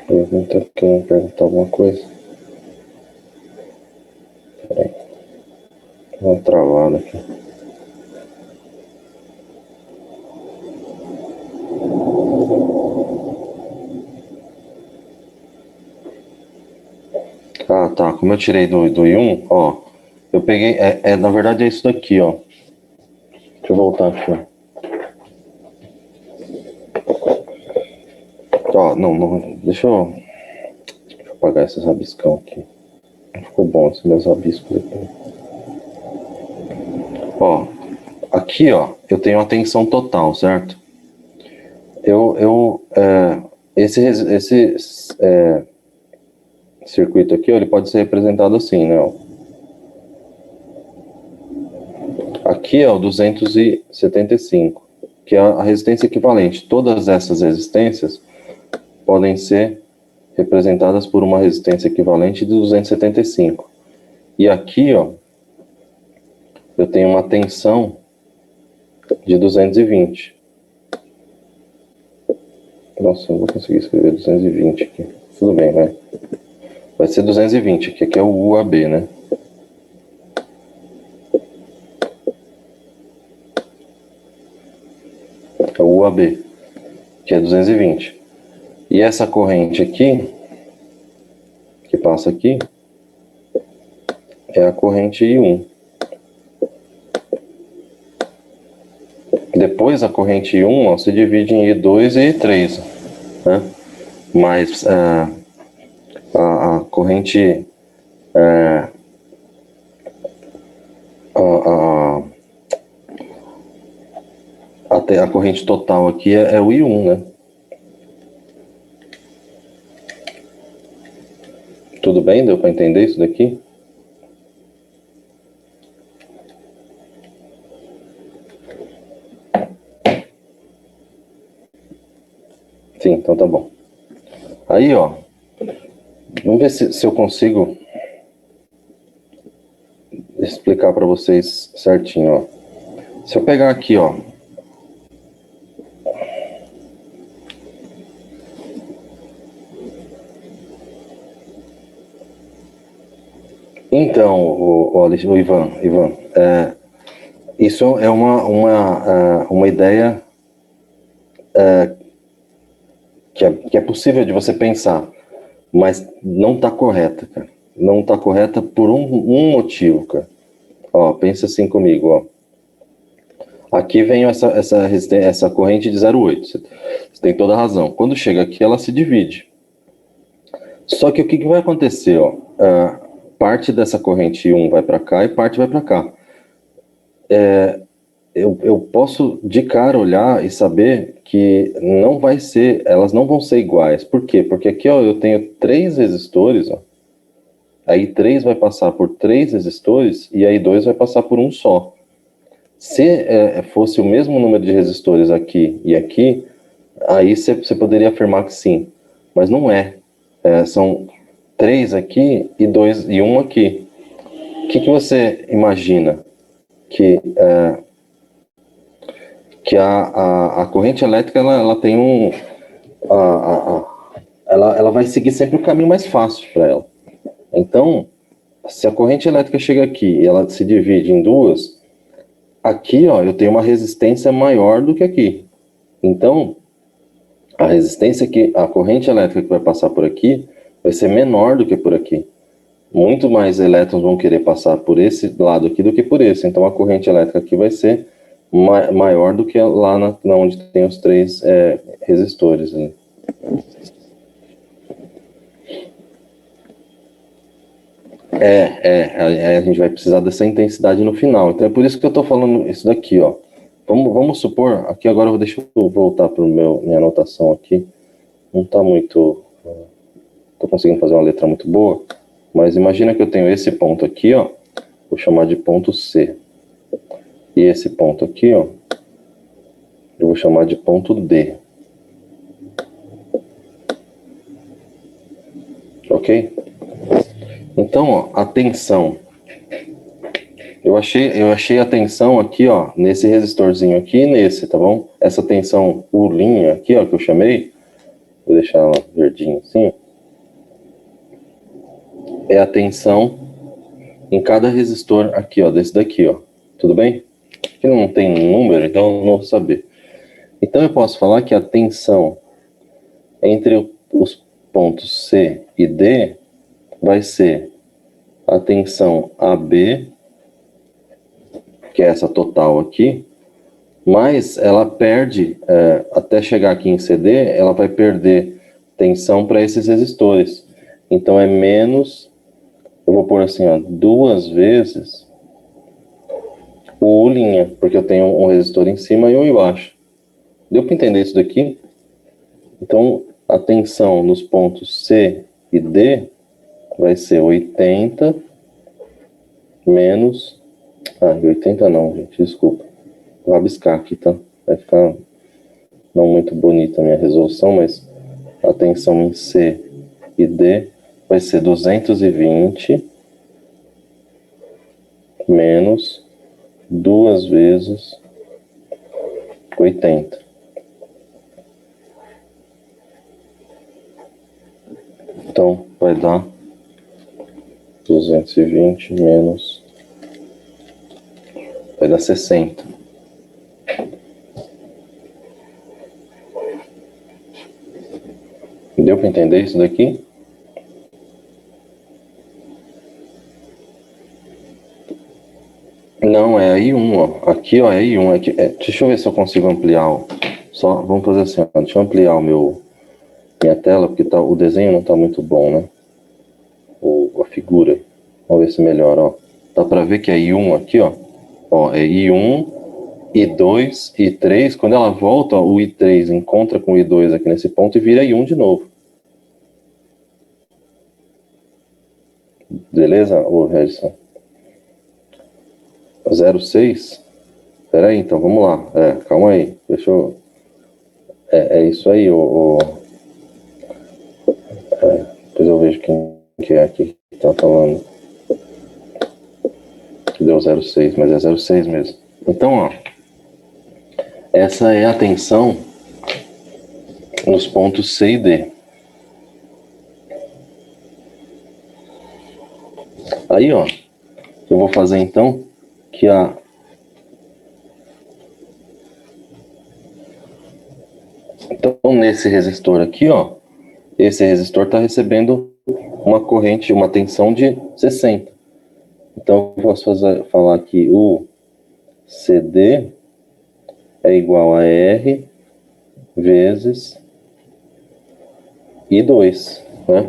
pergunta, querendo perguntar alguma coisa? Peraí. Dá uma travada aqui. Ah, tá. Como eu tirei do I1, ó, eu peguei, na verdade é isso daqui, ó. Deixa eu voltar aqui, ó. Ó, não, deixa eu apagar esses rabiscão aqui. Ficou bom esses meus rabiscos aqui. Ó, aqui, ó, eu tenho a tensão total, certo? Esse circuito aqui, ó, ele pode ser representado assim, né? Ó. Aqui é o 275, que é a resistência equivalente. Todas essas resistências podem ser representadas por uma resistência equivalente de 275. E aqui, ó, eu tenho uma tensão de 220. Nossa, eu não vou conseguir escrever 220 aqui. Tudo bem, vai. Vai ser 220, que aqui é o UAB, né? É o UAB, que é 220. E essa corrente aqui, que passa aqui, é a corrente I1. Depois a corrente I1, ó, se divide em I2 e I3, né? Mas a corrente a corrente total aqui é o I1, né? Tudo bem? Deu para entender isso daqui? Sim, então tá bom. Aí, ó, vamos ver se eu consigo explicar para vocês certinho, ó. Se eu pegar aqui, ó, então, o Ivan, isso é uma ideia que é possível de você pensar, mas não está correta, cara. Não está correta por um motivo, cara. Ó, pensa assim comigo, ó. Aqui vem essa corrente de 0,8. Você tem toda a razão. Quando chega aqui, ela se divide. Só que o que vai acontecer, ó? Parte dessa corrente 1 vai para cá e parte vai para cá. Eu posso de cara olhar e saber que não vai ser, elas não vão ser iguais. Por quê? Porque aqui, ó, eu tenho 3 resistores, ó. Aí 3 vai passar por 3 resistores e aí 2 vai passar por um só. Se fosse o mesmo número de resistores aqui e aqui, aí você poderia afirmar que sim. Mas não é. São 3 aqui e 2 e 1 aqui. O que você imagina? Que a corrente elétrica ela tem ela vai seguir sempre o caminho mais fácil para ela. Então, se a corrente elétrica chega aqui e ela se divide em duas, aqui, ó, eu tenho uma resistência maior do que aqui. Então, a resistência que a corrente elétrica que vai passar por aqui vai ser menor do que por aqui. Muito mais elétrons vão querer passar por esse lado aqui do que por esse. Então, a corrente elétrica aqui vai ser maior do que lá na onde tem os 3 resistores. Né? A gente vai precisar dessa intensidade no final. Então é por isso que eu estou falando isso daqui, ó. Vamos supor, aqui agora deixa eu voltar para minha anotação aqui. Não está muito... Estou conseguindo fazer uma letra muito boa, mas imagina que eu tenho esse ponto aqui, ó. Vou chamar de ponto C. E esse ponto aqui, ó, eu vou chamar de ponto D. Ok? Então, ó, a tensão. Eu achei a tensão aqui, ó, nesse resistorzinho aqui e nesse, tá bom? Essa tensão U' aqui, ó, que eu chamei, vou deixar ela verdinha assim, é a tensão em cada resistor aqui, ó, desse daqui, ó. Tudo bem? Aqui não tem número, então eu não vou saber. Então eu posso falar que a tensão entre os pontos C e D vai ser a tensão AB, que é essa total aqui, mas ela perde, até chegar aqui em CD, ela vai perder tensão para esses resistores. Então é menos eu vou pôr assim, ó, 2 vezes o U', porque eu tenho um resistor em cima e um embaixo. Deu para entender isso daqui? Então, a tensão nos pontos C e D vai ser 80 menos... 80 não, gente, desculpa. Vou rabiscar aqui, tá? Vai ficar não muito bonita a minha resolução, mas a tensão em C e D vai ser 220 menos 2 vezes 80. Então, vai dar 220 menos... vai dar 60. Deu para entender isso daqui? Não, é I1, ó. Aqui, ó, é I1. Aqui, deixa eu ver se eu consigo ampliar, ó. Só, vamos fazer assim, ó. Deixa eu ampliar minha tela, porque o desenho não tá muito bom, né? A figura. Vamos ver se melhora, ó. Dá para ver que é I1 aqui, ó. Ó, é I1, I2, I3. Quando ela volta, ó, o I3 encontra com o I2 aqui nesse ponto e vira I1 de novo. Beleza, ô Regison? 0,6? Espera aí, então, vamos lá. Calma aí. Deixa eu... É isso aí, depois eu vejo quem que é aqui que tá falando. Que deu 0,6, mas é 0,6 mesmo. Então, ó. Essa é a tensão nos pontos C e D. Aí, ó. Eu vou fazer, então, que Então, nesse resistor aqui, ó. Esse resistor está recebendo uma corrente, uma tensão de 60. Então, eu posso falar que o CD é igual a R vezes I2, né?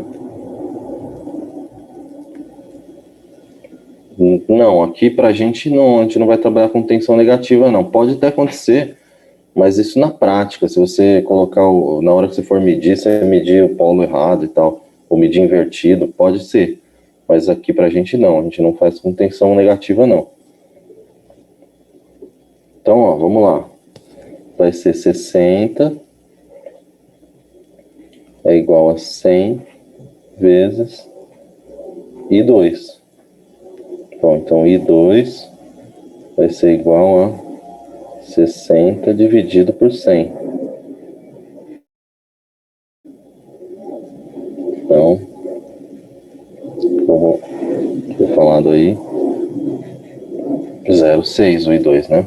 Não, aqui pra gente não, a gente não vai trabalhar com tensão negativa, não. Pode até acontecer, mas isso na prática, se você colocar, na hora que você for medir, você medir o polo errado e tal, ou medir invertido, pode ser. Mas aqui pra gente não, a gente não faz com tensão negativa, não. Então, ó, vamos lá. Vai ser 60 é igual a 100 vezes I2. Bom, então I2 vai ser igual a 60 dividido por 100. Então, como foi falado aí, 0,6 o I2, né?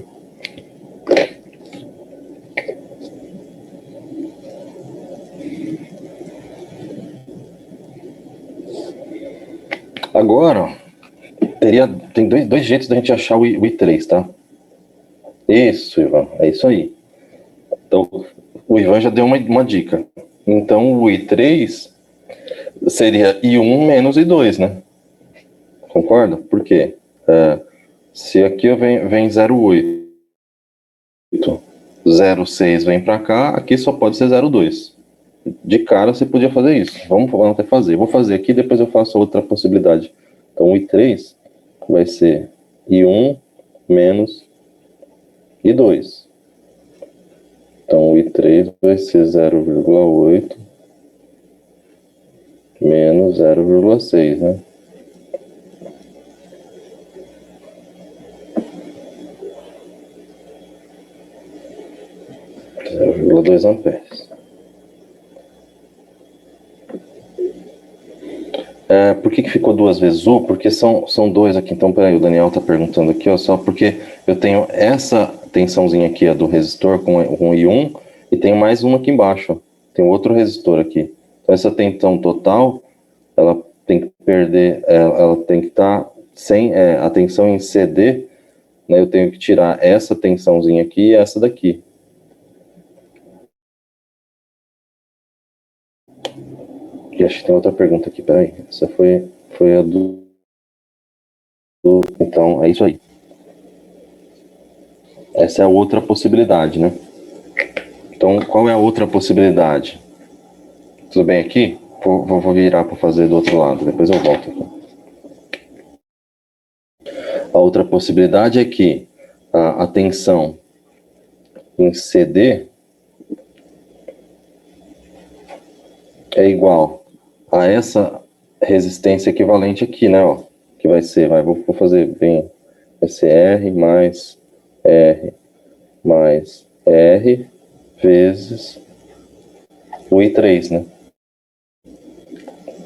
Agora, tem dois jeitos da gente achar o I3, tá? Isso, Ivan, é isso aí. Então, o Ivan já deu uma dica. Então, o I3 seria I1 menos I2, né? Concorda? Por quê? Se aqui vem 0,8, 0,6 vem para cá, aqui só pode ser 0,2. De cara você podia fazer isso. Vamos até fazer. Vou fazer aqui, depois eu faço outra possibilidade. Então, o I3 vai ser I1 menos I2. Então, o I3 vai ser 0,8 menos 0,6, né? 0,2 amperes. Por que ficou 2 vezes U? Porque são dois aqui. Então, peraí, o Daniel tá perguntando aqui, ó, só porque eu tenho essa tensãozinha aqui, ó, do resistor com I1 e tenho mais uma aqui embaixo, ó. Tem outro resistor aqui. Então, essa tensão total, ela tem que perder, ela tem que estar sem a tensão em CD, né? Eu tenho que tirar essa tensãozinha aqui e essa daqui. E acho que tem outra pergunta aqui, peraí. Essa foi a do Então, é isso aí. Essa é a outra possibilidade, né? Então, qual é a outra possibilidade? Tudo bem aqui? Vou virar para fazer do outro lado, depois eu volto aqui. A outra possibilidade é que a tensão em CD é igual a essa resistência equivalente aqui, né? Ó, que vai ser, vou fazer bem, vai ser R mais R vezes o I3, né?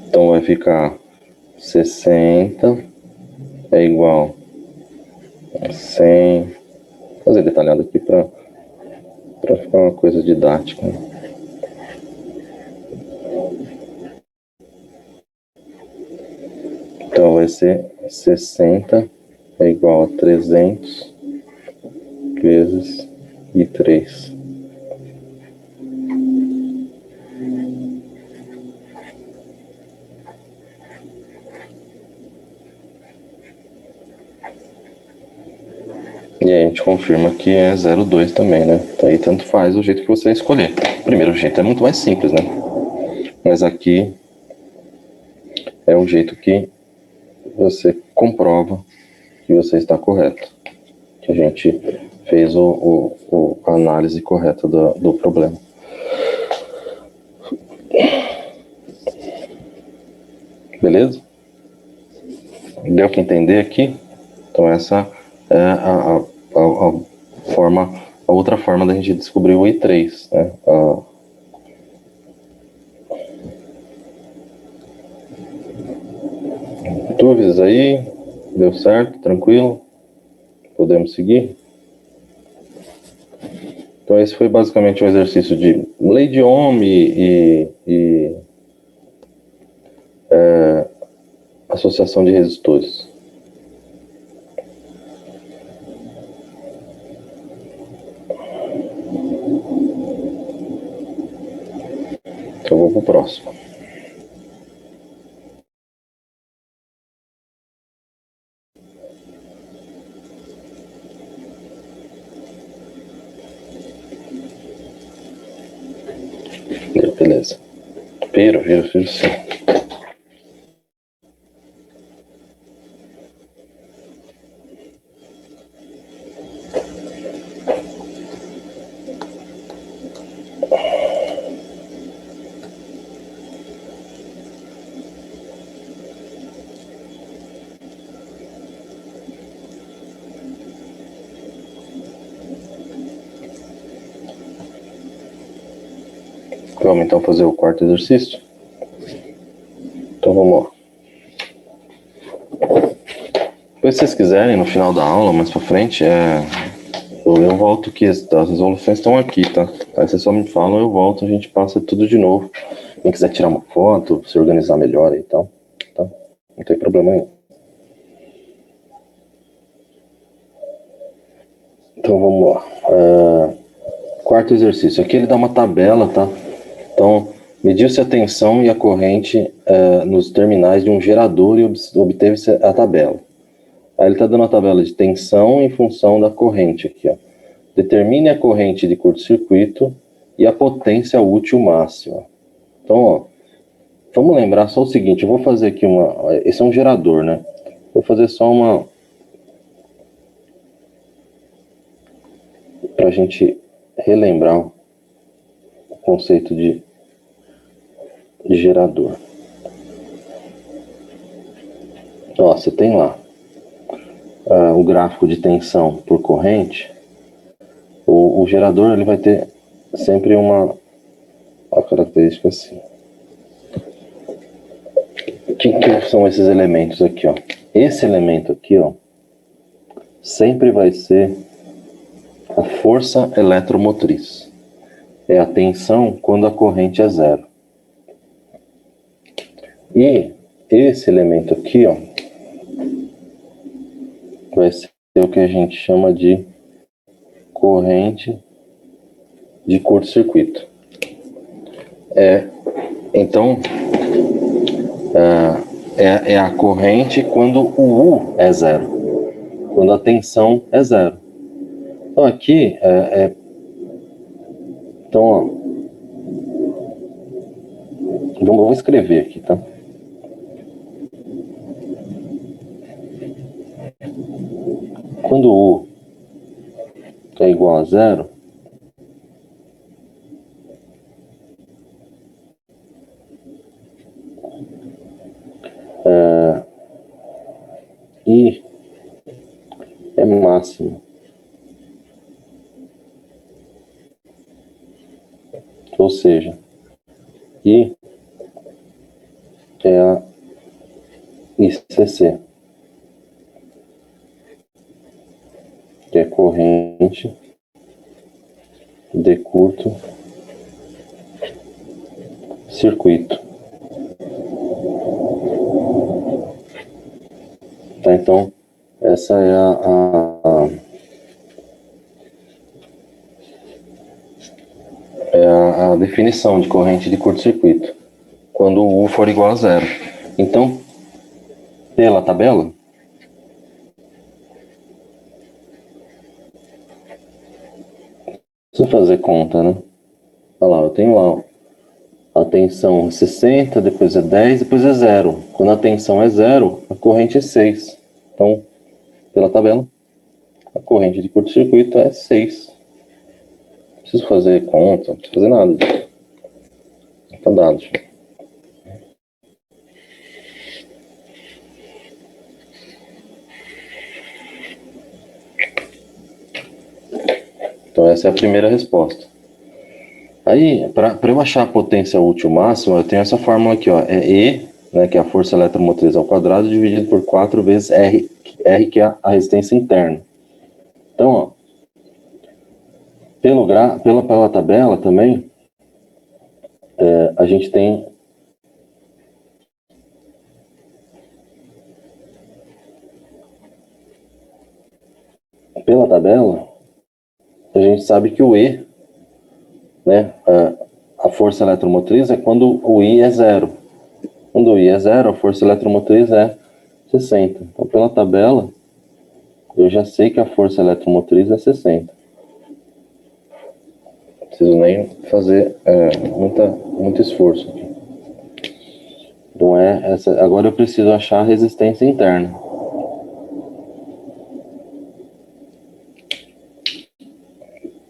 Então vai ficar 60 é igual a 100. Vou fazer detalhado aqui para ficar uma coisa didática, né? Então vai ser 60 é igual a 300 vezes I3. E aí a gente confirma que é 0,2 também, né? Aí tanto faz o jeito que você escolher. O primeiro jeito é muito mais simples, né? Mas aqui é o jeito que você comprova que você está correto. Que a gente fez a análise correta do problema. Beleza? Deu para entender aqui? Então essa é a outra forma da gente descobrir o I3, né? Dúvidas aí? Deu certo? Tranquilo? Podemos seguir? Então esse foi basicamente um exercício de lei de Ohm e associação de resistores. Então vou para o próximo. Beleza. Viro sim. Vamos então fazer o quarto exercício? Então vamos lá. Depois, se vocês quiserem, no final da aula, mais pra frente, eu volto que as resoluções estão aqui, tá? Aí vocês só me falam, eu volto, a gente passa tudo de novo. Quem quiser tirar uma foto, se organizar melhor aí e tal, tá? Não tem problema nenhum. Então vamos lá. Quarto exercício. Aqui ele dá uma tabela, tá? Então, mediu-se a tensão e a corrente nos terminais de um gerador e obteve-se a tabela. Aí ele está dando a tabela de tensão em função da corrente aqui, ó. Determine a corrente de curto-circuito e a potência útil máxima. Então, ó, vamos lembrar só o seguinte, eu vou fazer aqui esse é um gerador, né? Vou fazer só para a gente relembrar o conceito de gerador. Ó, você tem lá o gráfico de tensão por corrente. O gerador ele vai ter sempre uma característica assim. O que são esses elementos aqui, ó? Esse elemento aqui, ó, sempre vai ser a força eletromotriz. É a tensão quando a corrente é zero. E esse elemento aqui, ó, vai ser o que a gente chama de corrente de curto-circuito. Então, é a corrente quando o U é zero, quando a tensão é zero. Então aqui, então, ó, vou escrever aqui, tá? Quando U é igual a zero, I é máximo. Ou seja, I é a ICC, que é corrente de curto circuito. Tá, então, essa é a definição de corrente de curto-circuito, quando o U for igual a zero. Então, pela tabela, preciso fazer conta, né? Olha lá, eu tenho lá a tensão é 60, depois é 10, depois é 0. Quando a tensão é 0, a corrente é 6. Então, pela tabela, a corrente de curto-circuito é 6. Não preciso fazer conta, não preciso fazer nada disso. Tá dado. Então essa é a primeira resposta. Aí, para eu achar a potência útil máxima, eu tenho essa fórmula aqui, ó, é E, né, que é a força eletromotriz ao quadrado, dividido por 4 vezes R, R que é a resistência interna. Então, ó, pela tabela também, a gente tem pela tabela, a gente sabe que o E, né, a força eletromotriz é quando o I é zero. Quando o I é zero, a força eletromotriz é 60. Então, pela tabela, eu já sei que a força eletromotriz é 60. Não preciso nem fazer muito esforço aqui. Então agora eu preciso achar a resistência interna.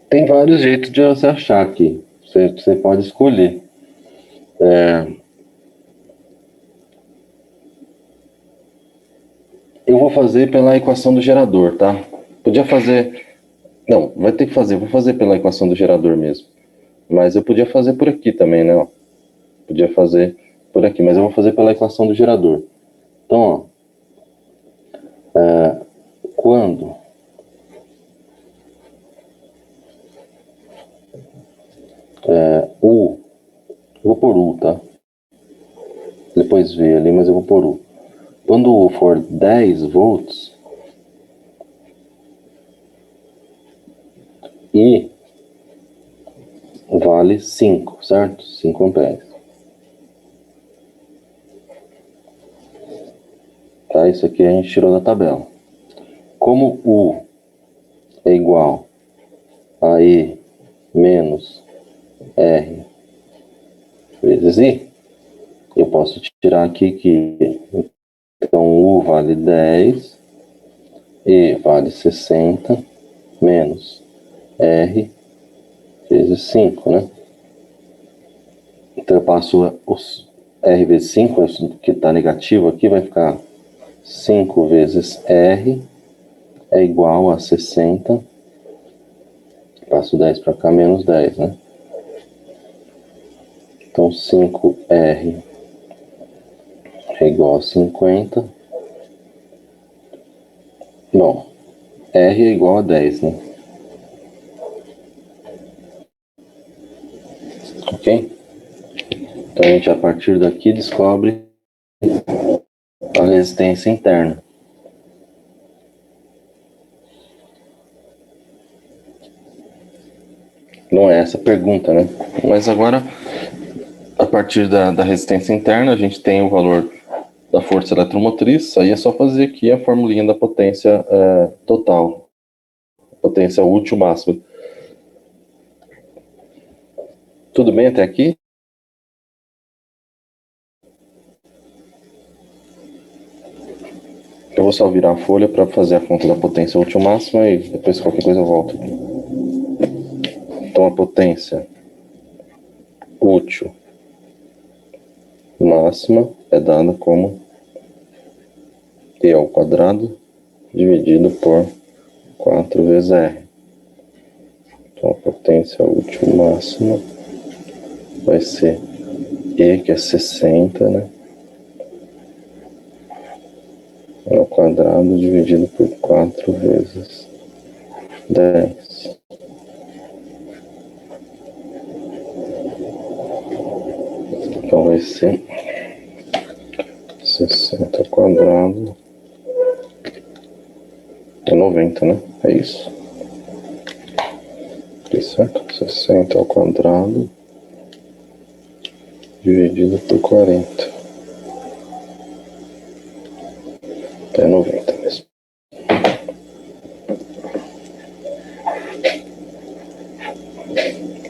Tem vários jeitos de você achar aqui. Você pode escolher. Eu vou fazer pela equação do gerador, tá? Podia fazer... Não, vai ter que fazer. Vou fazer pela equação do gerador mesmo. Mas eu podia fazer por aqui também, né? Ó. Podia fazer por aqui, mas eu vou fazer pela equação do gerador. Então, ó, quando U, vou por U, tá? Depois V ali, mas eu vou por U. Quando U for 10 volts, I vale 5, certo? 5 amperes. Tá? Isso aqui a gente tirou da tabela. Como U é igual a E menos R vezes I, eu posso tirar aqui que então U vale 10, E vale 60, menos R vezes 5, né? Então eu passo os R vezes 5, que está negativo aqui, vai ficar 5 vezes R é igual a 60. Passo 10 para cá, menos 10, né? Então 5R é igual a 50. Bom, R é igual a 10, né? Ok? Então a gente, a partir daqui, descobre a resistência interna. Não é essa a pergunta, né? Mas agora, a partir da resistência interna, a gente tem o valor da força eletromotriz, aí é só fazer aqui a formulinha da potência total, potência útil máxima. Tudo bem até aqui? Eu vou só virar a folha para fazer a conta da potência útil máxima e depois qualquer coisa eu volto aqui. Então a potência útil máxima é dada como E ao quadrado dividido por 4 vezes R. Então a potência útil máxima vai ser E, que é 60, né? Ao quadrado dividido por 4 vezes 10. Então vai ser 60 ao quadrado é 90, né? É isso. Certo? 60 ao quadrado dividido por 40. É 90 mesmo.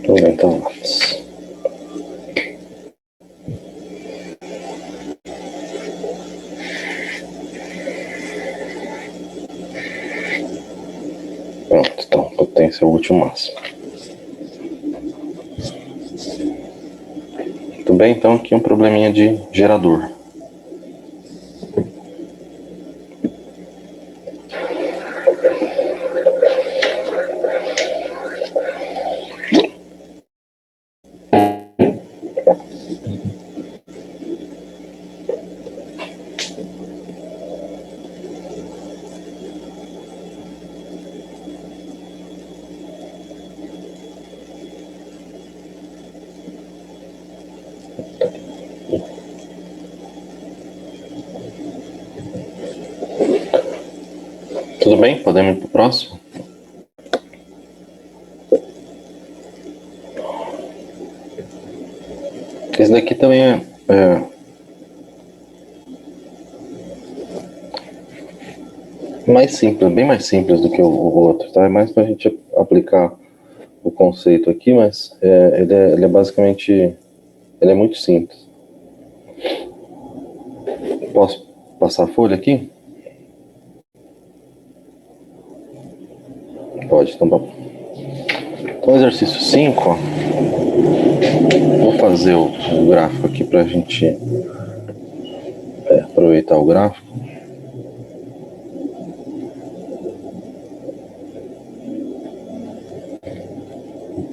90 watts. Pronto, então, potência útil máxima. Muito bem, então aqui um probleminha de gerador. Tudo bem? Podemos ir para o próximo? Esse daqui também é mais simples, bem mais simples do que o outro, tá? É mais para a gente aplicar o conceito aqui, mas ele é basicamente, ele é muito simples. Posso passar a folha aqui? Pode, então tá bom. Então, exercício 5, ó. Vou fazer o gráfico aqui para a gente aproveitar o gráfico.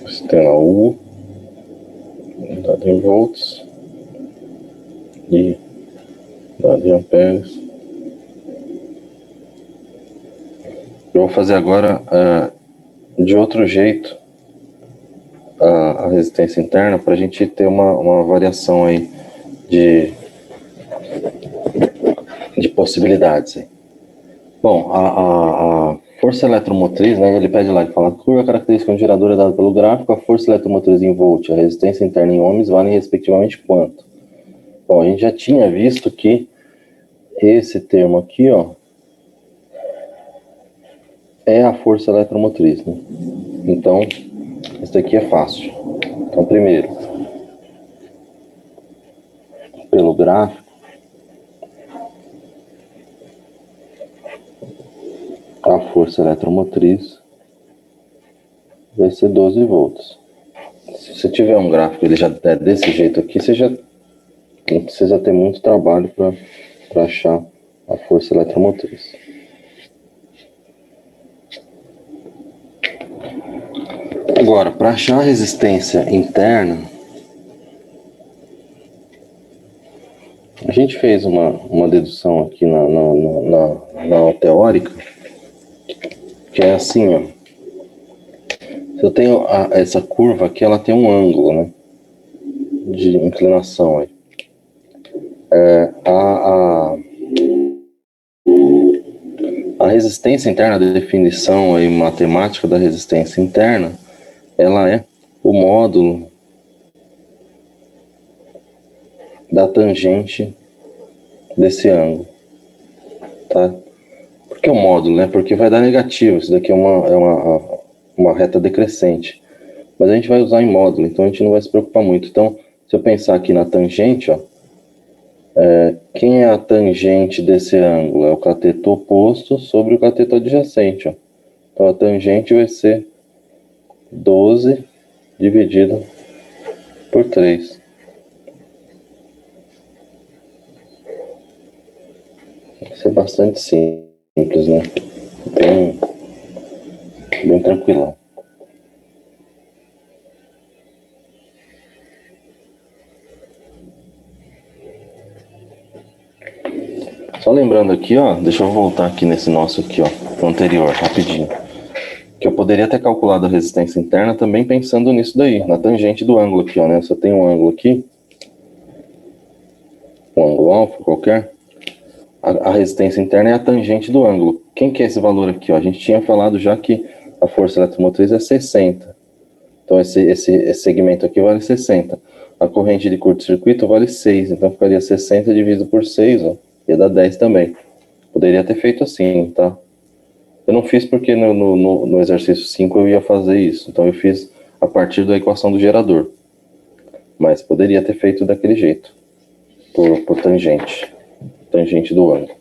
Você tem lá o U, dado em volts, e dado em amperes. Eu vou fazer agora de outro jeito a resistência interna para a gente ter uma variação aí de possibilidades. Aí. Bom, a força eletromotriz, né, ele pede lá, ele fala, curva característica de um gerador é dada pelo gráfico, a força eletromotriz em volt, a resistência interna em ohms valem respectivamente quanto? Bom, a gente já tinha visto que esse termo aqui, ó, é a força eletromotriz, né? Então, isso daqui é fácil. Então, primeiro, pelo gráfico, a força eletromotriz vai ser 12 volts. Se você tiver um gráfico, ele já é desse jeito aqui, você já não precisa ter muito trabalho para achar a força eletromotriz. Agora, para achar a resistência interna, a gente fez uma dedução aqui na aula teórica, que é assim, ó. Se eu tenho essa curva aqui, ela tem um ângulo, né, de inclinação aí. A resistência interna, a definição aí, matemática da resistência interna, ela é o módulo da tangente desse ângulo, tá? Por que o módulo, né? Porque vai dar negativo, isso daqui é uma reta decrescente. Mas a gente vai usar em módulo, então a gente não vai se preocupar muito. Então, se eu pensar aqui na tangente, ó, quem é a tangente desse ângulo? É o cateto oposto sobre o cateto adjacente, ó. Então a tangente vai ser 12 dividido por 3. Vai ser bastante simples, né? Bem tranquilão. Só lembrando aqui, ó, deixa eu voltar aqui nesse nosso aqui, ó, o anterior, rapidinho. Que eu poderia ter calculado a resistência interna também pensando nisso daí, na tangente do ângulo aqui, ó, né? Se eu tenho um ângulo aqui, um ângulo alfa qualquer, a resistência interna é a tangente do ângulo. Quem que é esse valor aqui, ó? A gente tinha falado já que a força eletromotriz é 60. Então esse segmento aqui vale 60. A corrente de curto-circuito vale 6, então ficaria 60 dividido por 6, ó, ia dar 10 também. Poderia ter feito assim, tá? Eu não fiz porque no exercício 5 eu ia fazer isso, então eu fiz a partir da equação do gerador. Mas poderia ter feito daquele jeito, por tangente do ângulo.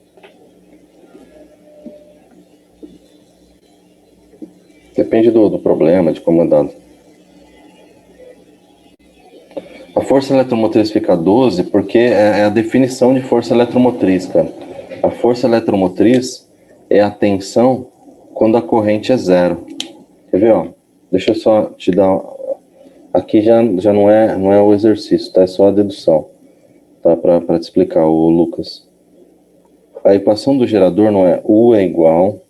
Depende do problema, de como é dado. A força eletromotriz fica 12 porque é a definição de força eletromotriz, cara. A força eletromotriz é a tensão quando a corrente é zero. Quer ver, ó? Deixa eu só te dar... Aqui já não é o exercício, tá? É só a dedução, tá? Para te explicar, o Lucas. A equação do gerador não é U é igual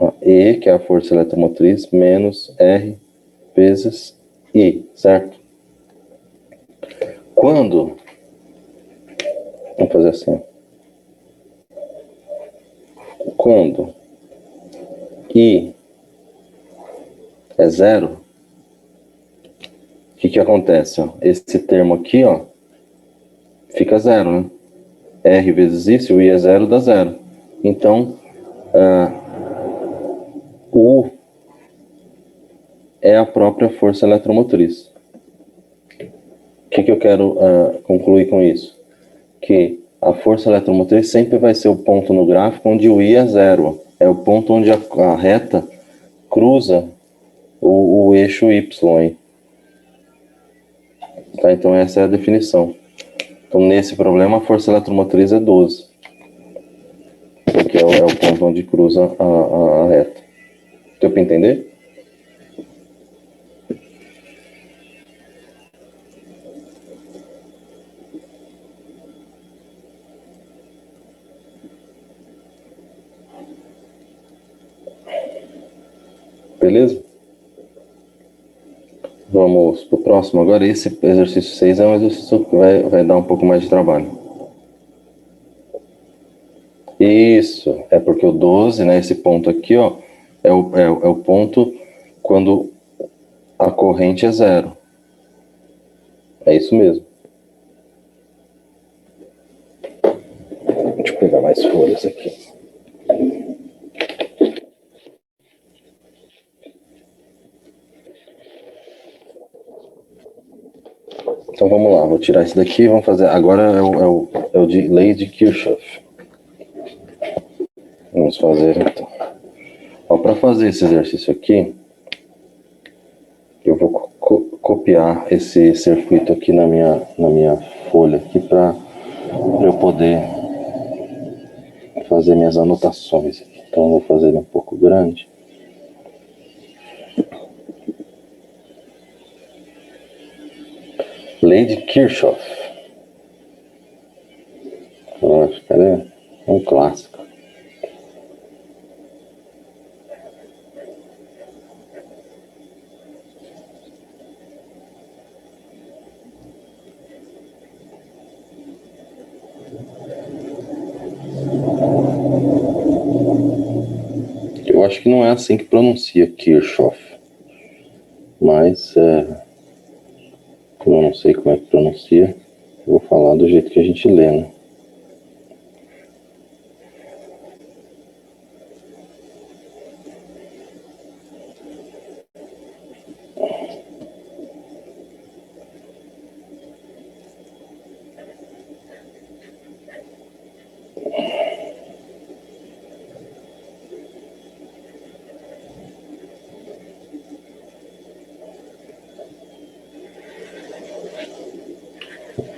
a E, que é a força eletromotriz, menos R vezes I, certo? Quando... Vamos fazer assim. Quando I é zero, o que acontece? Ó? Esse termo aqui, ó, fica zero, né? R vezes I, se o I é zero, dá zero. Então, U é a própria força eletromotriz. O que eu quero concluir com isso? Que a força eletromotriz sempre vai ser o ponto no gráfico onde o I é zero. É o ponto onde a reta cruza o eixo Y. Tá? Então essa é a definição. Então nesse problema a força eletromotriz é 12. Porque é o ponto onde cruza a reta. Deu para entender? Beleza? Vamos para o próximo. Agora esse exercício 6 é um exercício que vai dar um pouco mais de trabalho. Isso, é porque o 12, né, esse ponto aqui, ó, é o ponto quando a corrente é zero. É isso mesmo. Deixa eu pegar mais folhas aqui. Então vamos lá, vou tirar esse daqui e vamos fazer. Agora é o de lei de Kirchhoff. Vamos fazer então. Para fazer esse exercício aqui, eu vou copiar esse circuito aqui na minha folha aqui para eu poder fazer minhas anotações aqui. Então eu vou fazer ele um pouco grande. Lei de Kirchhoff. Acho que é um clássico. Eu acho que não é assim que pronuncia Kirchhoff. Mas, como eu não sei como é que pronuncia, eu vou falar do jeito que a gente lê, né?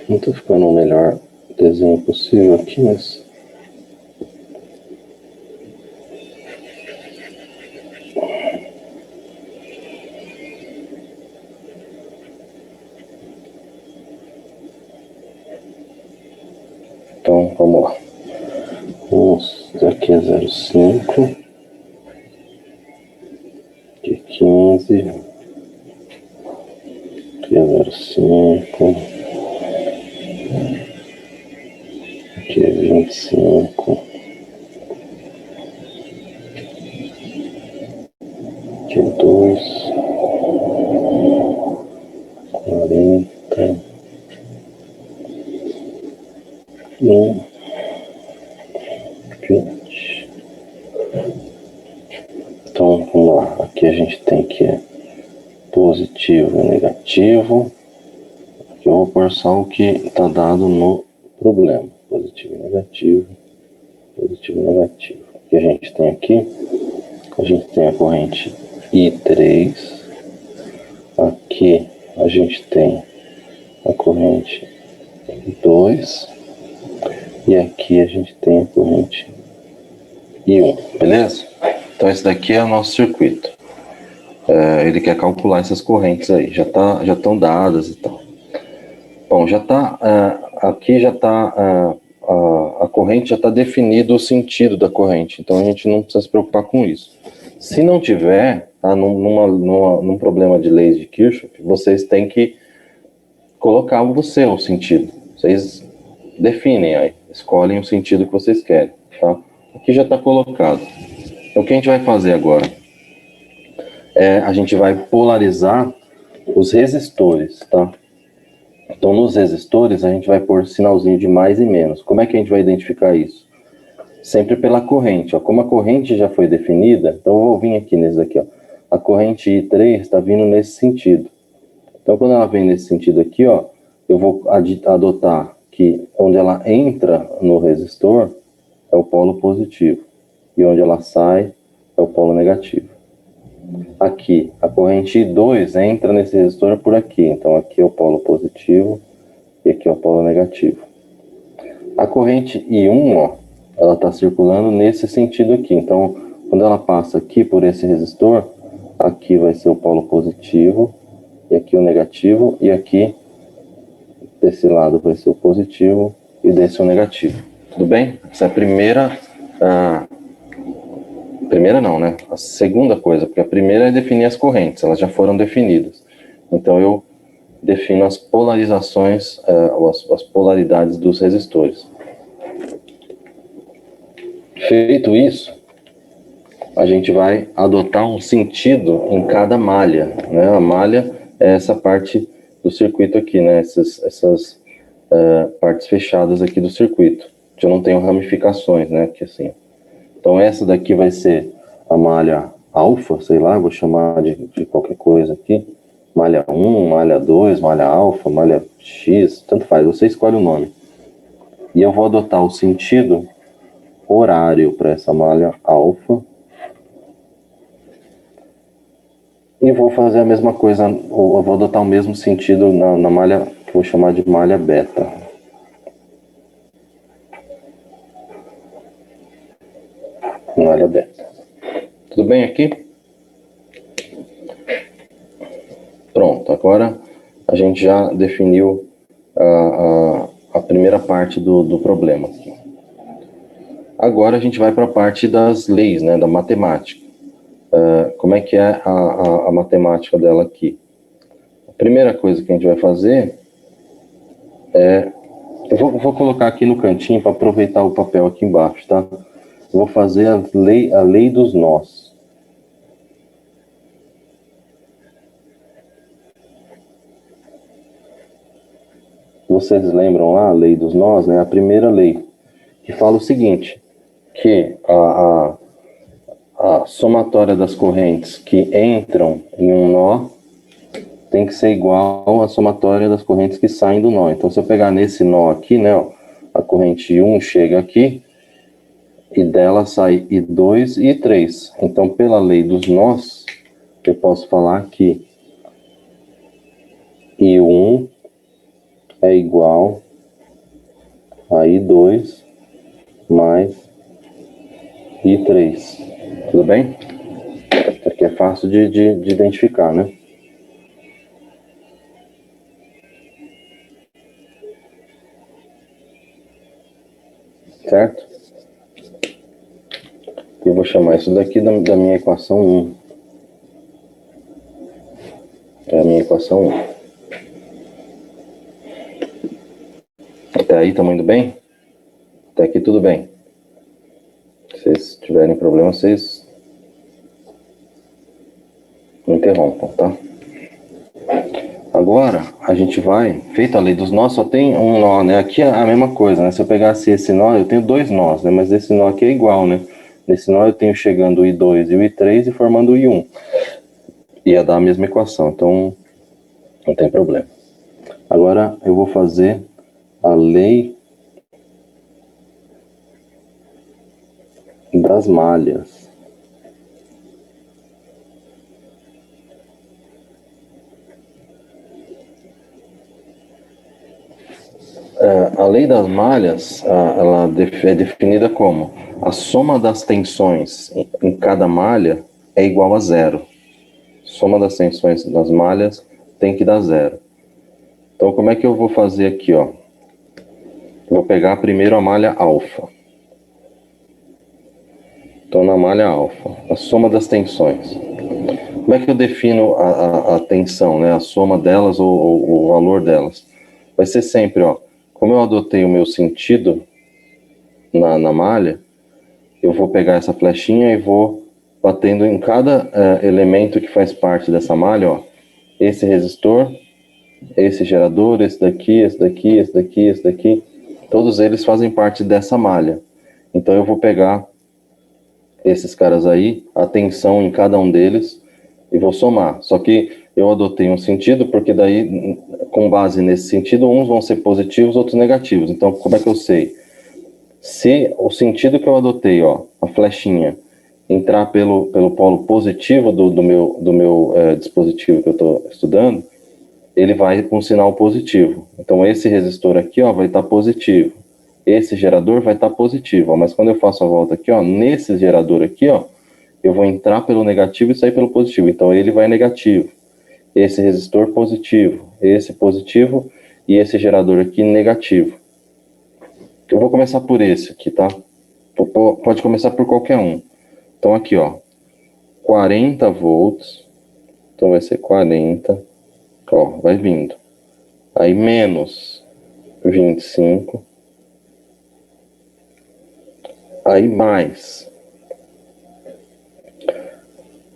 Não tô ficando o melhor desenho possível aqui, mas... Então, vamos lá. Aqui é 0,5. Aqui é 15. Aqui é 0,5. Aqui é 25. Aqui é 2. 40. 1. 20. Então, vamos lá. Aqui a gente tem que é positivo e negativo. Aqui eu vou pôr só o que está dado no problema. Positivo e negativo. Positivo e negativo. O que a gente tem aqui? A gente tem a corrente I3. Aqui a gente tem a corrente I2. E aqui a gente tem a corrente I1. Beleza? Então esse daqui é o nosso circuito. Ele quer calcular essas correntes aí. Já estão dadas e tal. Bom, já está... aqui já está... a corrente já está definido o sentido da corrente. Então a gente não precisa se preocupar com isso. Se não tiver, tá, num problema de leis de Kirchhoff, vocês têm que colocar o sentido. Vocês definem aí, escolhem o sentido que vocês querem. Tá? Aqui já está colocado. Então o que a gente vai fazer agora? A gente vai polarizar os resistores, tá? Então nos resistores a gente vai pôr sinalzinho de mais e menos. Como é que a gente vai identificar isso? Sempre pela corrente, ó. Como a corrente já foi definida, então eu vou vir aqui nesse daqui, ó. A corrente I3 está vindo nesse sentido. Então quando ela vem nesse sentido aqui, ó, eu vou adotar que onde ela entra no resistor é o polo positivo e onde ela sai é o polo negativo. Aqui, a corrente I2 entra nesse resistor por aqui, então aqui é o polo positivo e aqui é o polo negativo. A corrente I1, ó, ela está circulando nesse sentido aqui, então quando ela passa aqui por esse resistor, aqui vai ser o polo positivo e aqui o negativo, e aqui desse lado vai ser o positivo e desse o negativo. Tudo bem? Essa é a primeira... Primeira não, né? A segunda coisa, porque a primeira é definir as correntes, elas já foram definidas. Então eu defino as polarizações, as polaridades dos resistores. Feito isso, a gente vai adotar um sentido em cada malha, né? A malha é essa parte do circuito aqui, né? Essas partes fechadas aqui do circuito, que eu não tenho ramificações, né? Aqui assim. Então essa daqui vai ser a malha alfa, sei lá, vou chamar de qualquer coisa aqui. Malha 1, malha 2, malha alfa, malha X, tanto faz, você escolhe o nome. E eu vou adotar o sentido horário para essa malha alfa. E vou fazer a mesma coisa, eu vou adotar o mesmo sentido na malha que eu vou chamar de malha beta. Malha beta. Tudo bem aqui? Pronto, agora a gente já definiu a primeira parte do problema aqui. Agora a gente vai para a parte das leis, né, da matemática. Como é que é a matemática dela aqui? A primeira coisa que a gente vai fazer é... Eu vou colocar aqui no cantinho para aproveitar o papel aqui embaixo, tá? Vou fazer a lei dos nós. Vocês lembram lá a lei dos nós, né? A primeira lei, que fala o seguinte, que a somatória das correntes que entram em um nó tem que ser igual à somatória das correntes que saem do nó. Então, se eu pegar nesse nó aqui, né, ó, a corrente 1 chega aqui, e dela sai I2 e I3. Então, pela lei dos nós, eu posso falar que I1 é igual a I2 mais I3. Tudo bem? Aqui é fácil de identificar, né? Certo? Eu vou chamar isso daqui da minha equação 1. É a minha equação 1. Até aí, tá indo bem? Até aqui tudo bem. Se vocês tiverem problema, vocês interrompam, tá? Agora, a gente vai, feita a lei dos nós, só tem um nó, né? Aqui é a mesma coisa, né? Se eu pegasse esse nó, eu tenho dois nós, né? Mas esse nó aqui é igual, né? Nesse nó eu tenho chegando o I2 e o I3 e formando o I1. Ia dar a mesma equação, então não tem problema. Agora eu vou fazer a lei das malhas. A lei das malhas, ela é definida como a soma das tensões em cada malha é igual a zero. Soma das tensões das malhas tem que dar zero. Então, como é que eu vou fazer aqui, ó? Vou pegar primeiro a malha alfa. Então, na malha alfa, a soma das tensões. Como é que eu defino a tensão, né? A soma delas ou o valor delas? Vai ser sempre, ó, como eu adotei o meu sentido na malha, eu vou pegar essa flechinha e vou batendo em cada elemento que faz parte dessa malha, ó. Esse resistor, esse gerador, esse daqui, esse daqui, esse daqui, esse daqui. Todos eles fazem parte dessa malha. Então eu vou pegar esses caras aí, a tensão em cada um deles, e vou somar. Só que eu adotei um sentido, porque daí, com base nesse sentido, uns vão ser positivos, outros negativos. Então, como é que eu sei? Se o sentido que eu adotei, ó, a flechinha, entrar pelo polo positivo do meu dispositivo que eu estou estudando, ele vai com um sinal positivo. Então, esse resistor aqui, ó, vai estar positivo. Esse gerador vai estar positivo, ó, mas quando eu faço a volta aqui, ó, nesse gerador aqui, ó, eu vou entrar pelo negativo e sair pelo positivo. Então, ele vai negativo. Esse resistor positivo, esse positivo e esse gerador aqui negativo. Eu vou começar por esse aqui, tá? Pode começar por qualquer um. Então, aqui, ó, 40 volts. Então, vai ser 40. Ó, vai vindo. Aí, menos 25. Aí, mais.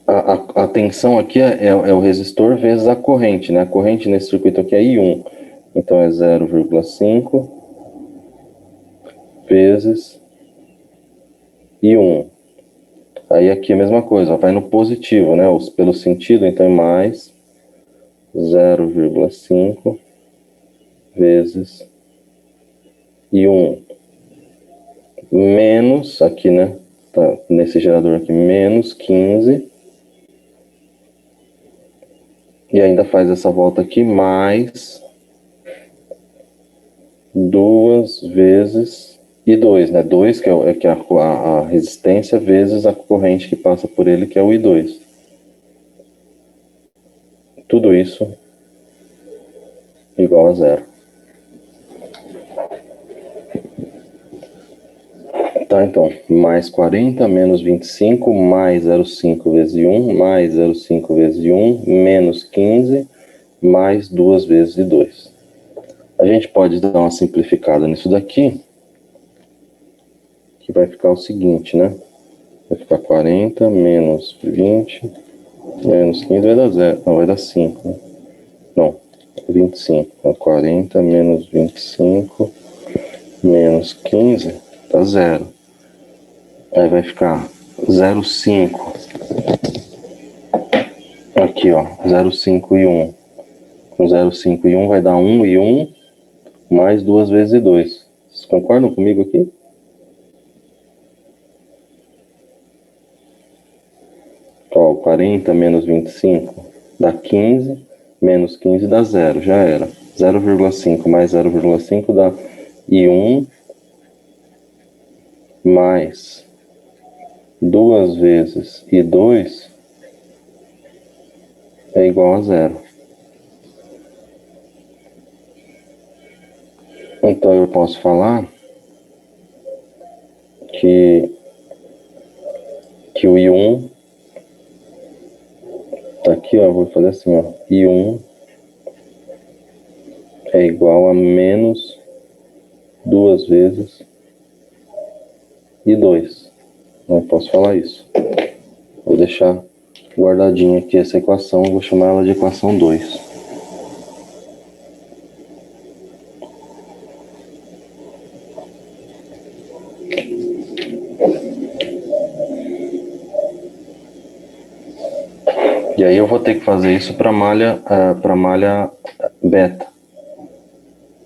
A tensão aqui é o resistor vezes a corrente, né? A corrente nesse circuito aqui é I1. Então, é 0,5 vezes I1. Aí aqui a mesma coisa, ó, vai no positivo, né? Pelo sentido, então é mais 0,5 vezes I1. Menos, aqui, né? Tá, nesse gerador aqui, menos 15. E ainda faz essa volta aqui, mais 2 vezes I2, né? 2, que é a resistência, vezes a corrente que passa por ele, que é o I2. Tudo isso igual a zero. Tá, então, mais 40, menos 25, mais 0,5 vezes 1, mais 0,5 vezes 1, menos 15, mais 2 vezes 2. A gente pode dar uma simplificada nisso daqui, que vai ficar o seguinte, né? Vai ficar 40 menos 20, menos 15 vai dar 0, não, vai dar 5, né? Não, 25. Então, 40 menos 25 menos 15 dá 0. Aí vai ficar 0,5. Aqui, ó, 0,5 e 1. Com 0,5 e 1 vai dar 1 e 1, mais 2 vezes 2. Vocês concordam comigo aqui? Ó, 40 menos 25 dá 15, menos 15 dá 0, já era. 0,5 mais 0,5 dá I1 mais 2 vezes I2 é igual a 0. Então eu posso falar que o I1 tá aqui, ó, vou fazer assim, ó, I1 é igual a menos 2 vezes I2. Eu posso falar isso. Vou deixar guardadinho aqui essa equação, vou chamar ela de equação 2. E aí eu vou ter que fazer isso para malha beta.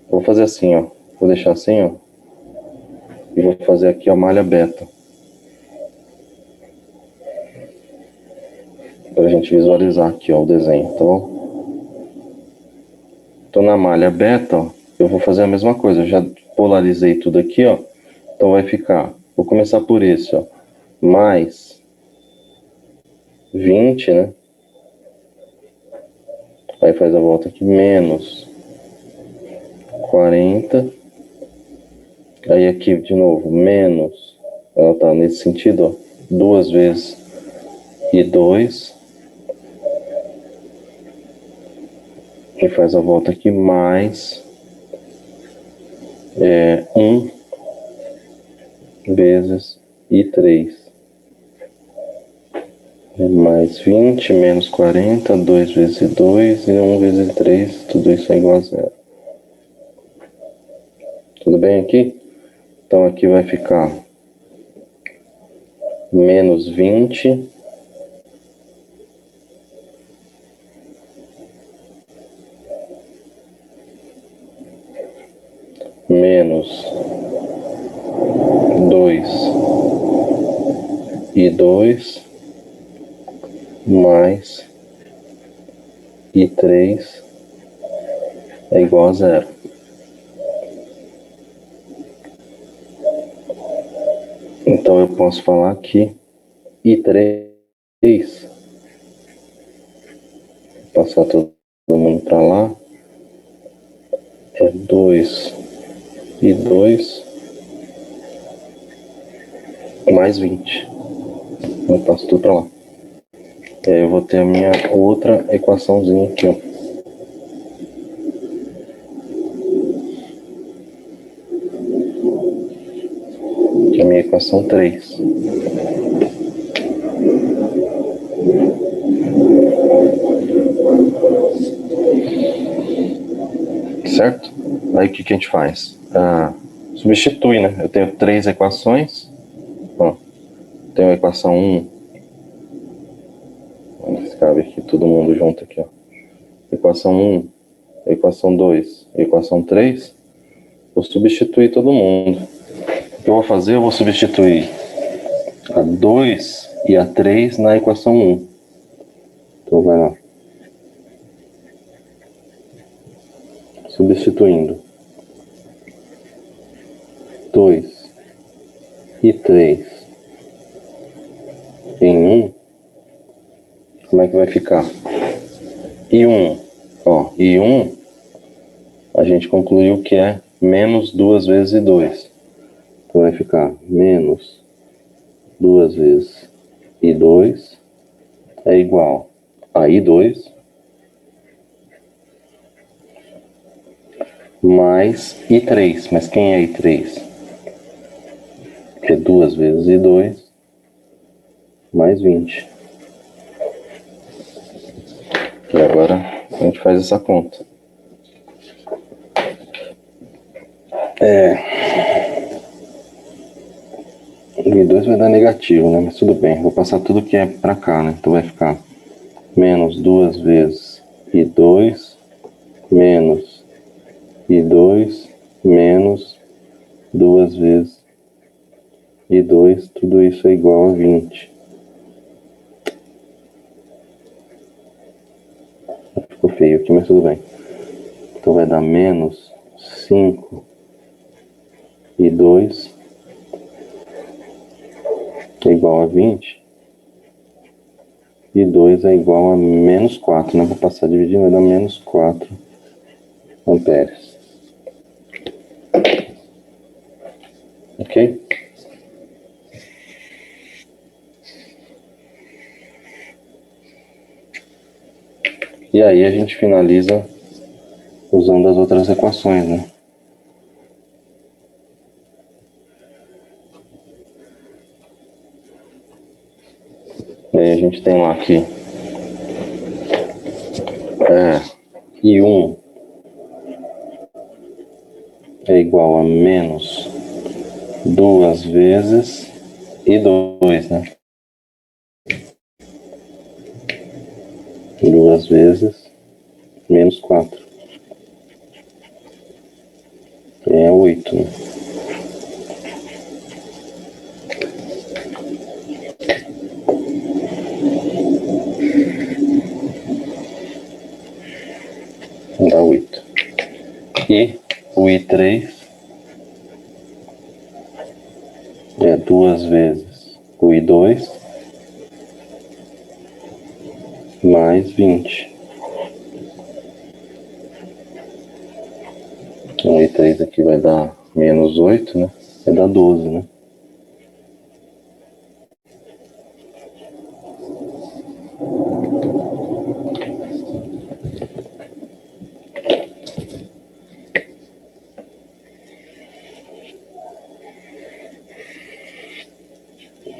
Vou fazer assim, ó. Vou deixar assim, ó. E vou fazer aqui a malha beta. Para a gente visualizar aqui, ó, o desenho, tá bom? Então na malha beta, ó, eu vou fazer a mesma coisa. Eu já polarizei tudo aqui, ó. Então vai ficar, vou começar por esse, ó. Mais 20, né? Aí faz a volta aqui, menos 40. Aí aqui de novo, menos, ela tá nesse sentido, ó, 2 vezes I2. E faz a volta aqui, mais 1 vezes I3. Mais 20, menos 40, 2 vezes I2 e 1 vezes I3, tudo isso é igual a 0. Tudo bem aqui? Então aqui vai ficar menos 20 menos 2 I2 mais I3 é igual a 0. Então eu posso falar que I3, passar todo mundo para lá, é 2 I2 mais 20. Eu passo tudo para lá. E aí eu vou ter a minha outra equaçãozinha aqui, ó. Que é a minha equação 3. Certo? Aí o que a gente faz? Substitui, né? Eu tenho 3 equações. Ó, tenho a equação 1. Vamos cabe aqui todo mundo junto aqui, ó. Equação 1, equação 2, equação 3. Vou substituir todo mundo. O que eu vou fazer? Eu vou substituir a 2 e a 3 na equação 1. Então vai lá. Substituindo 2 e 3 em 1, como é que vai ficar? I1, ó, I1 a gente concluiu que é menos 2 vezes I2. Então vai ficar menos 2 vezes I2 é igual a I2 mais I3. Mas quem é I3? Que é 2 vezes I2 mais 20. E agora a gente faz essa conta. O I2 vai dar negativo, né? Mas tudo bem. Vou passar tudo que é pra cá, né? Então vai ficar menos 2 vezes I2 menos I2 menos 2 vezes I2. Tudo isso é igual a 20. Ficou feio aqui, mas tudo bem. Então vai dar menos 5 e 2 é igual a 20. E 2 é igual a menos 4, né? Vou passar a dividir, vai dar menos 4 amperes. Ok? E aí a gente finaliza usando as outras equações, né? E aí a gente tem lá que I1 é igual a menos 2 vezes I2, né? 2 vezes menos 4. É 8, né? Dá 8. E o I3 é 2 vezes o I2 mais 20. Então o I3 aqui vai dar menos 8, né? Vai dar 12, né?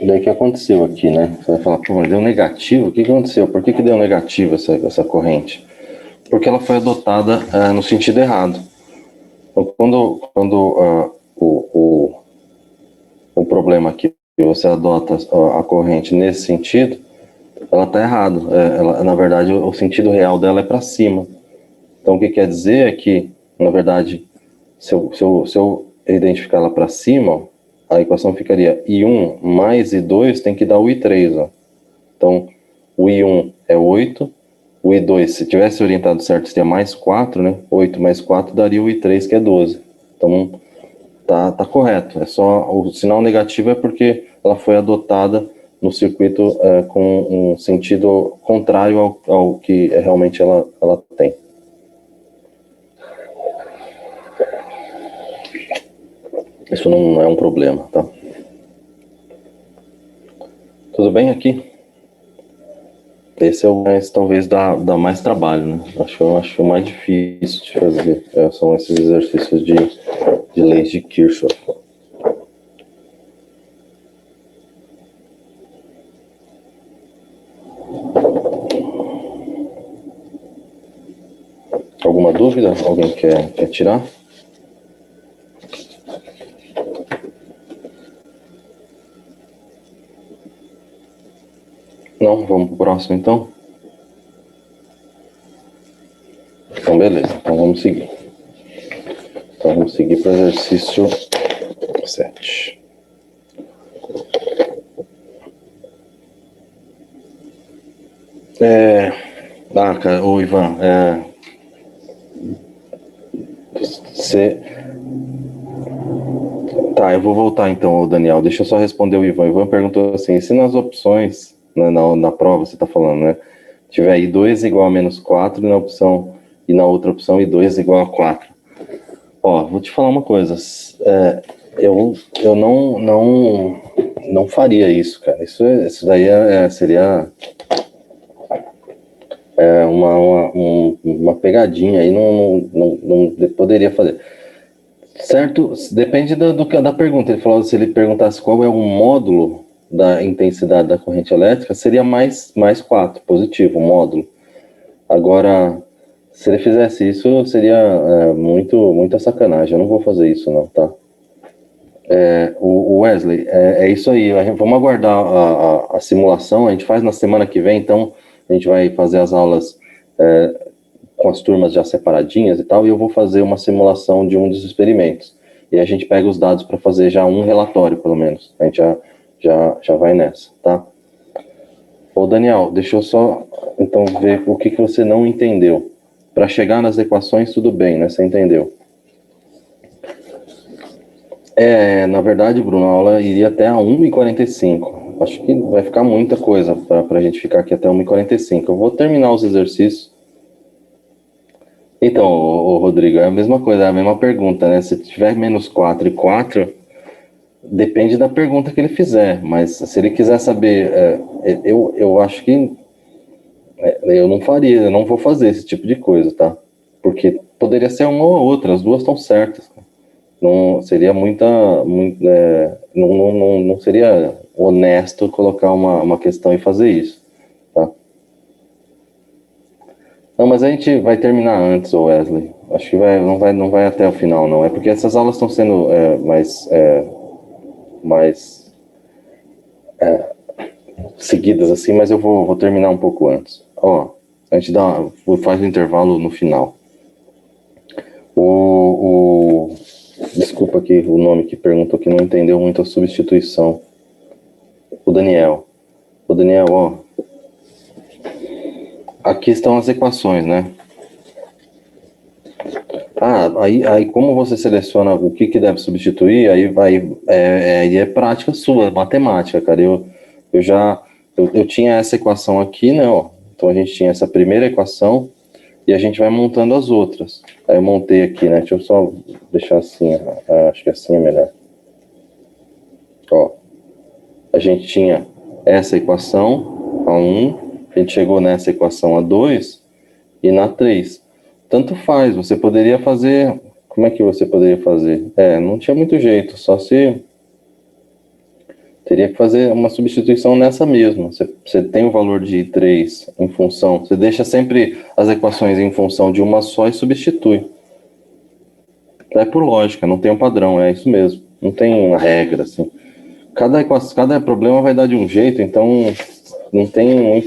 Daí o que aconteceu aqui, né? Você vai falar, pô, mas deu negativo? O que aconteceu? Por que deu negativo essa corrente? Porque ela foi adotada no sentido errado. Então, quando o problema aqui, você adota a corrente nesse sentido, ela está errada. Na verdade, o sentido real dela é para cima. Então, o que quer dizer é que, na verdade, se eu identificar ela para cima, a equação ficaria I1 mais I2 tem que dar o I3. Ó. Então, o I1 é 8, o I2, se tivesse orientado certo, seria mais 4, né? 8 mais 4 daria o I3, que é 12. Então, tá correto. É só o sinal negativo é porque ela foi adotada no circuito com um sentido contrário ao que realmente ela tem. Isso não é um problema, tá? Tudo bem aqui? Esse é o mais, talvez, dá mais trabalho, né? Acho mais difícil de fazer. São esses exercícios de leis de Kirchhoff. Alguma dúvida? Alguém quer tirar? Não? Vamos pro próximo, então? Então, beleza. Então, vamos seguir. Então, vamos seguir para o exercício 7. Cara, ô Ivan, Tá, eu vou voltar então, Daniel. Deixa eu só responder o Ivan. O Ivan perguntou assim: se nas opções, né, na prova, você está falando, né? Tiver I2 igual a menos 4 e na outra opção I2 igual a 4. Ó, vou te falar uma coisa. Eu não faria isso, cara. Isso daí seria uma pegadinha aí, não poderia fazer. Certo? Depende da pergunta. Ele falou, se ele perguntasse qual é o módulo da intensidade da corrente elétrica, seria mais 4, positivo, o módulo. Agora, se ele fizesse isso, seria muita sacanagem. Eu não vou fazer isso, não, tá? O Wesley, é isso aí. Vamos aguardar a simulação. A gente faz na semana que vem, então a gente vai fazer as aulas com as turmas já separadinhas e tal, e eu vou fazer uma simulação de um dos experimentos. E a gente pega os dados para fazer já um relatório, pelo menos. A gente já vai nessa, tá? Ô, Daniel, deixa eu só, então, ver o que você não entendeu. Para chegar nas equações, tudo bem, né? Você entendeu? Na verdade, Bruno, a aula iria até a 1h45. Acho que vai ficar muita coisa para a gente ficar aqui até 1h45. Eu vou terminar os exercícios. Então, Rodrigo, é a mesma coisa, é a mesma pergunta, né? Se tiver -4 e 4, depende da pergunta que ele fizer. Mas se ele quiser saber, eu acho que eu não faria, eu não vou fazer esse tipo de coisa, tá? Porque poderia ser uma ou outra, as duas estão certas. Não seria não seria honesto colocar uma questão e fazer isso, tá? Não, mas a gente vai terminar antes, Wesley. Acho que não vai até o final, não. É porque essas aulas estão sendo mais seguidas assim, mas eu vou terminar um pouco antes. Ó, a gente faz um intervalo no final. Desculpa aqui o nome que perguntou que não entendeu muito a substituição. O Daniel. O Daniel, ó. Aqui estão as equações, né? Aí como você seleciona o que deve substituir, aí é prática sua, matemática, cara. Eu tinha essa equação aqui, né? Ó. Então a gente tinha essa primeira equação e a gente vai montando as outras. Aí eu montei aqui, né? Deixa eu só deixar assim, acho que assim é melhor. Ó, a gente tinha essa equação, a 1, a gente chegou nessa equação a 2 e na 3. Tanto faz, você poderia fazer... Como é que você poderia fazer? Não tinha muito jeito, só se... Teria que fazer uma substituição nessa mesma. Você tem o valor de 3 em função... Você deixa sempre as equações em função de uma só e substitui. É por lógica, não tem um padrão, é isso mesmo. Não tem uma regra, assim. Cada problema vai dar de um jeito, então não tem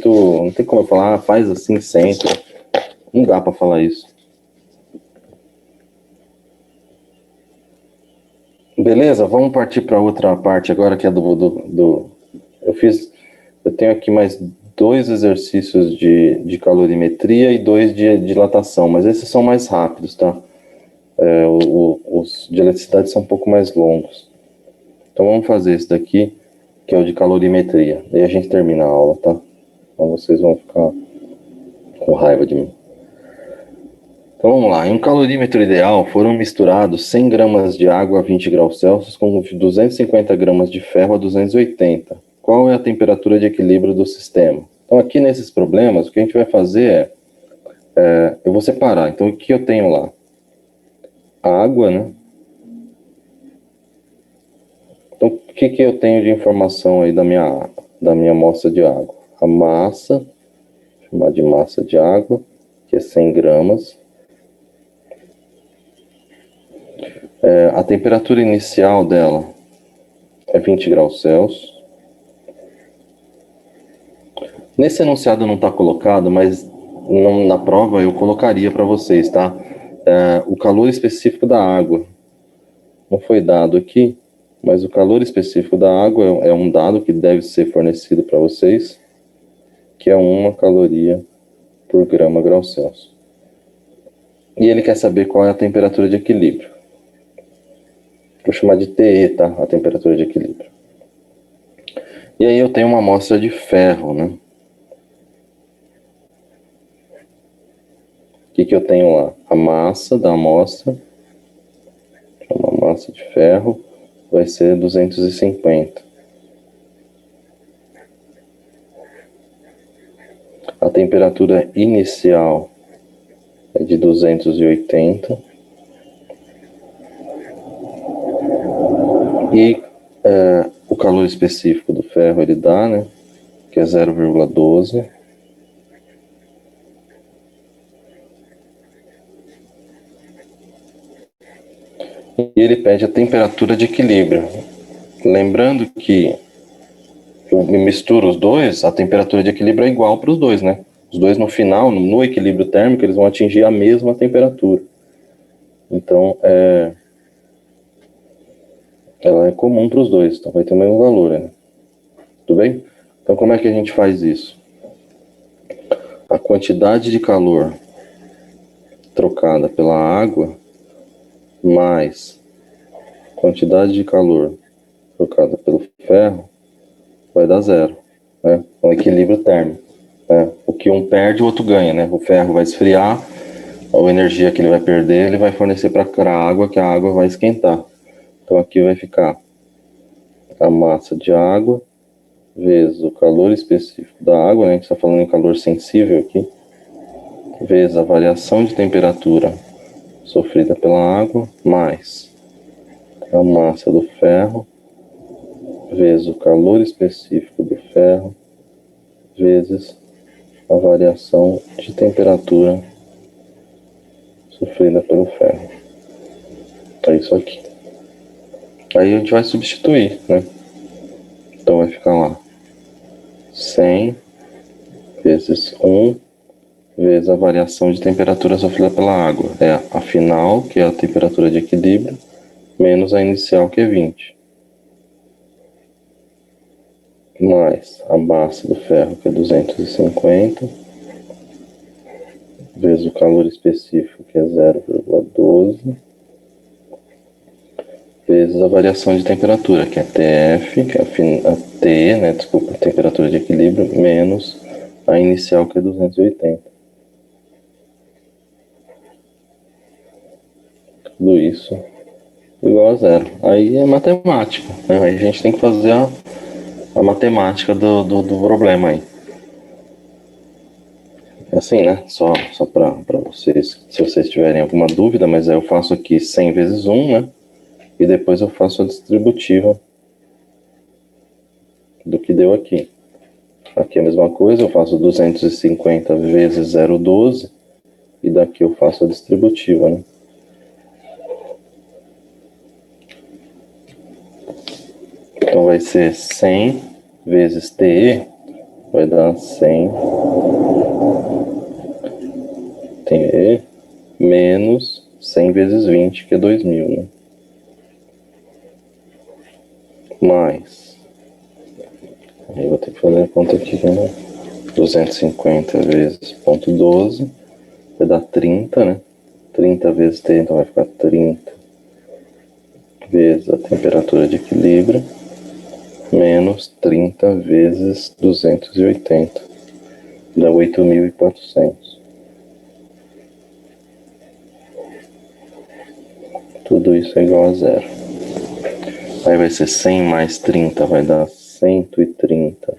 como eu falar, faz assim sempre. Não dá para falar isso. Beleza, vamos partir para outra parte agora, que é eu tenho aqui mais 2 exercícios de calorimetria e 2 de dilatação, mas esses são mais rápidos, tá? Os de eletricidade são um pouco mais longos. Então vamos fazer esse daqui, que é o de calorimetria. E a gente termina a aula, tá? Então vocês vão ficar com raiva de mim. Então vamos lá. Em um calorímetro ideal foram misturados 100 gramas de água a 20 graus Celsius com 250 gramas de ferro a 280. Qual é a temperatura de equilíbrio do sistema? Então aqui nesses problemas, o que a gente vai fazer eu vou separar. Então o que eu tenho lá? A água, né? Então o que eu tenho de informação aí da minha amostra de água? A massa, vou chamar de massa de água, que é 100 gramas. A temperatura inicial dela é 20 graus Celsius. Nesse enunciado não está colocado, mas na prova eu colocaria para vocês, tá? O calor específico da água. Não foi dado aqui, mas o calor específico da água é um dado que deve ser fornecido para vocês, que é 1 caloria por grama grau Celsius. E ele quer saber qual é a temperatura de equilíbrio. Vou chamar de TE, tá? A temperatura de equilíbrio. E aí eu tenho uma amostra de ferro, né? O que eu tenho lá? A massa da amostra, uma massa de ferro, vai ser 250. A temperatura inicial é de 280. E o calor específico do ferro ele dá, né? Que é 0,12. E ele pede a temperatura de equilíbrio. Lembrando que eu misturo os dois, a temperatura de equilíbrio é igual para os dois, né? Os dois no final, no equilíbrio térmico, eles vão atingir a mesma temperatura. Então, ela é comum para os dois, então vai ter o mesmo valor, né? Tudo bem? Então, como é que a gente faz isso? A quantidade de calor trocada pela água mais quantidade de calor trocada pelo ferro vai dar zero, né? Um equilíbrio térmico, né? O que um perde, o outro ganha, né? O ferro vai esfriar, a energia que ele vai perder, ele vai fornecer para a água, que a água vai esquentar. Então aqui vai ficar a massa de água vezes o calor específico da água, né? A gente está falando em calor sensível aqui, vezes a variação de temperatura sofrida pela água, mais a massa do ferro, vezes o calor específico do ferro, vezes a variação de temperatura sofrida pelo ferro. É isso aqui. Aí a gente vai substituir, né? Então vai ficar lá 100 vezes 1 vezes a variação de temperatura sofrida pela água. É a final, que é a temperatura de equilíbrio, menos a inicial, que é 20. Mais a massa do ferro, que é 250, vezes o calor específico, que é 0,12, vezes a variação de temperatura, que é TF, que é a T, né, desculpa, a temperatura de equilíbrio, menos a inicial, que é 280. Tudo isso igual a zero. Aí é matemática, né? Aí a gente tem que fazer a matemática do problema aí. Assim, né? Só para vocês, se vocês tiverem alguma dúvida, mas aí eu faço aqui 100 vezes 1, né? E depois eu faço a distributiva do que deu aqui. Aqui é a mesma coisa, eu faço 250 vezes 0,12 e daqui eu faço a distributiva, né? Então vai ser 100 vezes TE, vai dar 100 TE menos 100 vezes 20, que é 2.000, né? Mais, eu vou ter que fazer a conta aqui, né? 250 vezes 0,12 vai dar 30, né? 30 vezes T, então vai ficar 30 vezes a temperatura de equilíbrio menos 30 vezes 280, dá 8.400. Tudo isso é igual a zero. Aí vai ser 100 mais 30, vai dar 130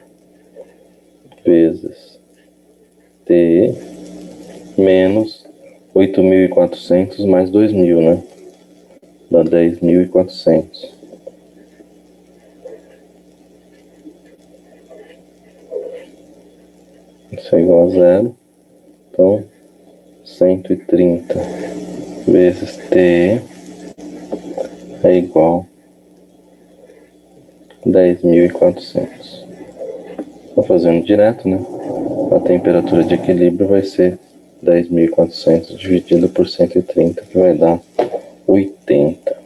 vezes T menos 8.400 mais 2.000, né? Dá 10.400. Isso é igual a zero. Então, 130 vezes T é igual a 10.400. Estou fazendo direto, né? A temperatura de equilíbrio vai ser 10.400 dividido por 130, que vai dar 80.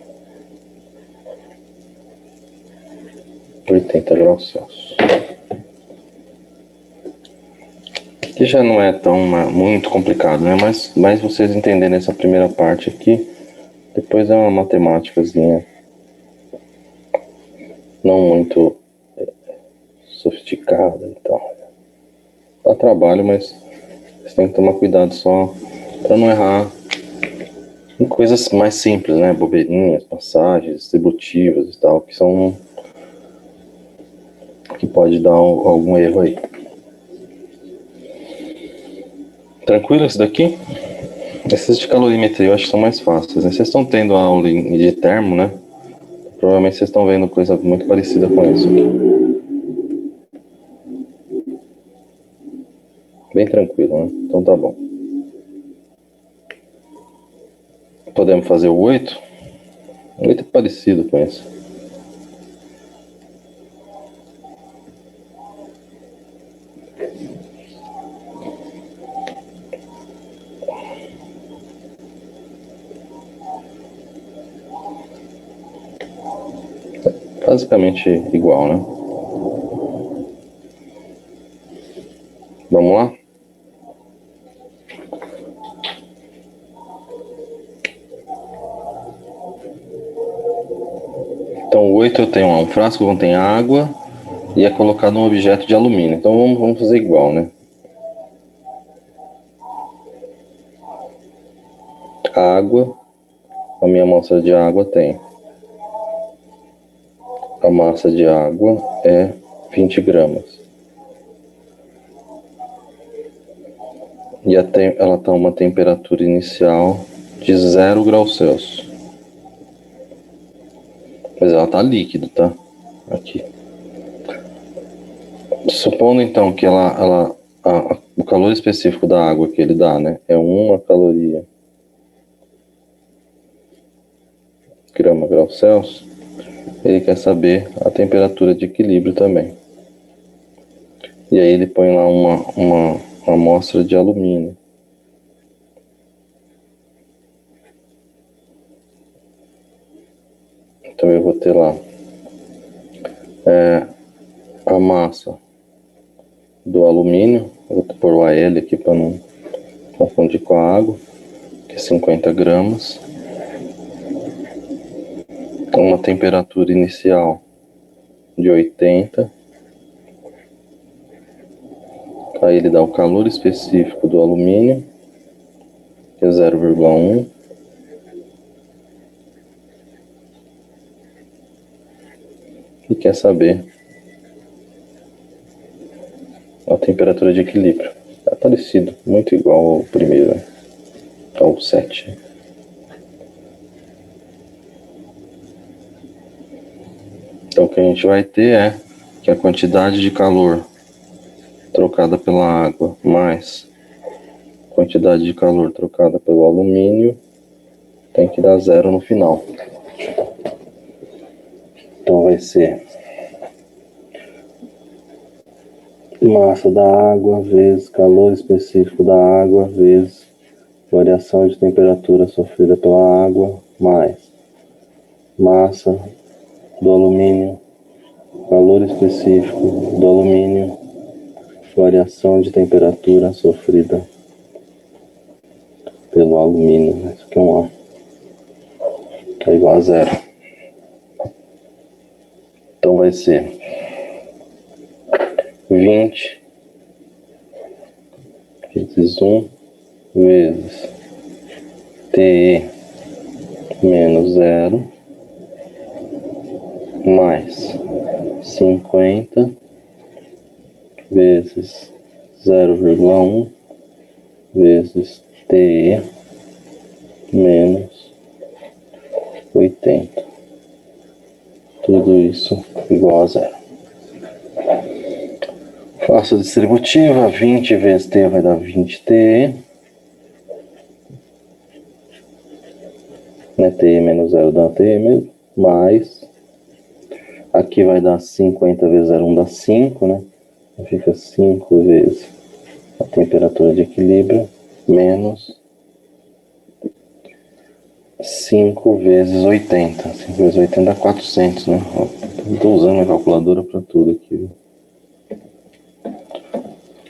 80 graus Celsius. Que já não é tão muito complicado, né? Mas vocês entenderem essa primeira parte aqui, depois é uma matemáticazinha não muito sofisticada e tal. Dá trabalho, mas você tem que tomar cuidado só para não errar em coisas mais simples, né? Bobeirinhas, passagens, distributivas e tal, que são que pode dar algum erro aí. Tranquilo esse daqui? Esses de calorimetria eu acho que são mais fáceis, né? Vocês estão tendo aula de termo, né? Provavelmente vocês estão vendo coisa muito parecida com isso aqui. Bem tranquilo, né? Então tá bom. Podemos fazer o 8? O 8 é parecido com esse. Basicamente igual, né? Vamos lá? tenho um frasco que contém água e é colocado um objeto de alumínio. Então vamos fazer igual, né? Água, a minha amostra de água tem. A massa de água é 20 gramas. E ela está a uma temperatura inicial de 0 graus Celsius. Mas ela está líquida, tá? Aqui. Supondo então que o calor específico da água que ele dá, né, é 1 caloria grama grau Celsius, ele quer saber a temperatura de equilíbrio também. E aí ele põe lá uma amostra de alumínio. Então eu vou ter lá a massa do alumínio, eu vou pôr o AL aqui para não confundir com a água, que é 50 gramas. Uma temperatura inicial de 80. Aí ele dá o calor específico do alumínio, que é 0,1. E quer saber a temperatura de equilíbrio. É parecido, muito igual ao primeiro, ao 7. Então o que a gente vai ter é que a quantidade de calor trocada pela água mais quantidade de calor trocada pelo alumínio tem que dar 0 no final. Então vai ser massa da água vezes calor específico da água vezes variação de temperatura sofrida pela água mais massa do alumínio, calor específico do alumínio, variação de temperatura sofrida pelo alumínio. Isso aqui é um A, que é igual a 0. Então vai ser 20 vezes 1 vezes TE menos 0 mais 50 vezes 0,1 vezes TE menos 80. Tudo isso igual a 0. Faço a distributiva, 20 vezes T vai dar 20TE. Né, TE menos 0 dá TE mesmo, mais... Aqui vai dar 50 vezes 0,1 dá 5, né? Fica 5 vezes a temperatura de equilíbrio, menos 5 vezes 80. 5 vezes 80 dá 400, né? Estou usando a calculadora para tudo aqui.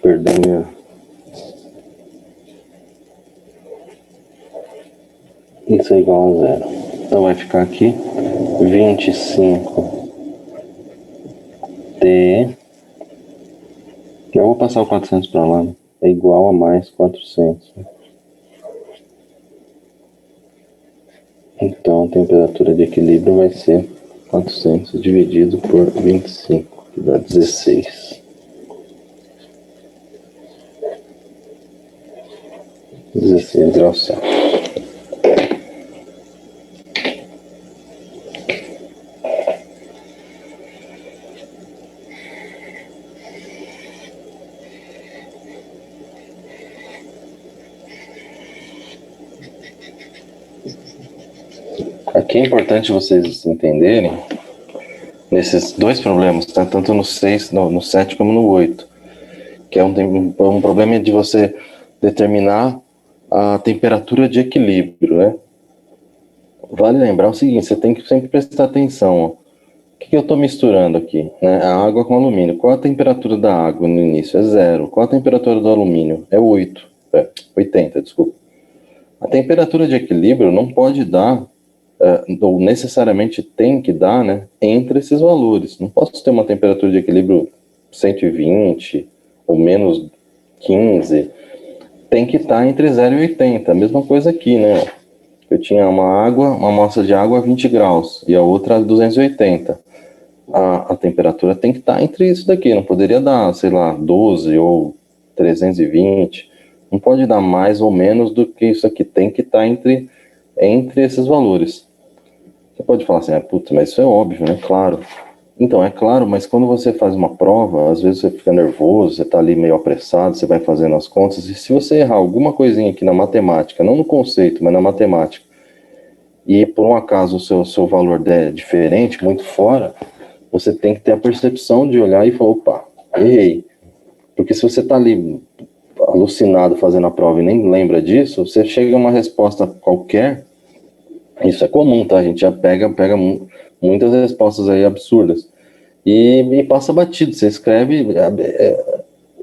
Perdão minha... Isso é igual a 0. Então vai ficar aqui 25 T. Eu vou passar o 400 para lá, né? É igual a mais 400. Então a temperatura de equilíbrio vai ser 400 dividido por 25, que dá 16. 16 graus Celsius. Aqui é importante vocês entenderem nesses dois problemas, tá? Tanto no 6, no 7 como no 8, que é um problema de você determinar a temperatura de equilíbrio, né? Vale lembrar o seguinte, você tem que sempre prestar atenção, ó. O que eu estou misturando aqui, né? A água com alumínio. Qual a temperatura da água no início? É 0. Qual a temperatura do alumínio? É 80, desculpa. A temperatura de equilíbrio não pode dar ou necessariamente tem que dar, né, entre esses valores. Não posso ter uma temperatura de equilíbrio 120 ou menos 15. Tem que estar entre 0 e 80. A mesma coisa aqui, né? Eu tinha uma amostra de água a 20 graus e a outra a 280. A temperatura tem que estar entre isso daqui. Não poderia dar, sei lá, 12 ou 320. Não pode dar mais ou menos do que isso aqui. Tem que estar entre esses valores. Você pode falar assim, putz, mas isso é óbvio, né? Claro. Então, é claro, mas quando você faz uma prova, às vezes você fica nervoso, você está ali meio apressado, você vai fazendo as contas, e se você errar alguma coisinha aqui na matemática, não no conceito, mas na matemática, e por um acaso o seu valor der diferente, muito fora, você tem que ter a percepção de olhar e falar, opa, errei. Porque se você está ali alucinado fazendo a prova e nem lembra disso, você chega a uma resposta qualquer. Isso é comum, tá? A gente já pega muitas respostas aí absurdas. E passa batido. Você escreve.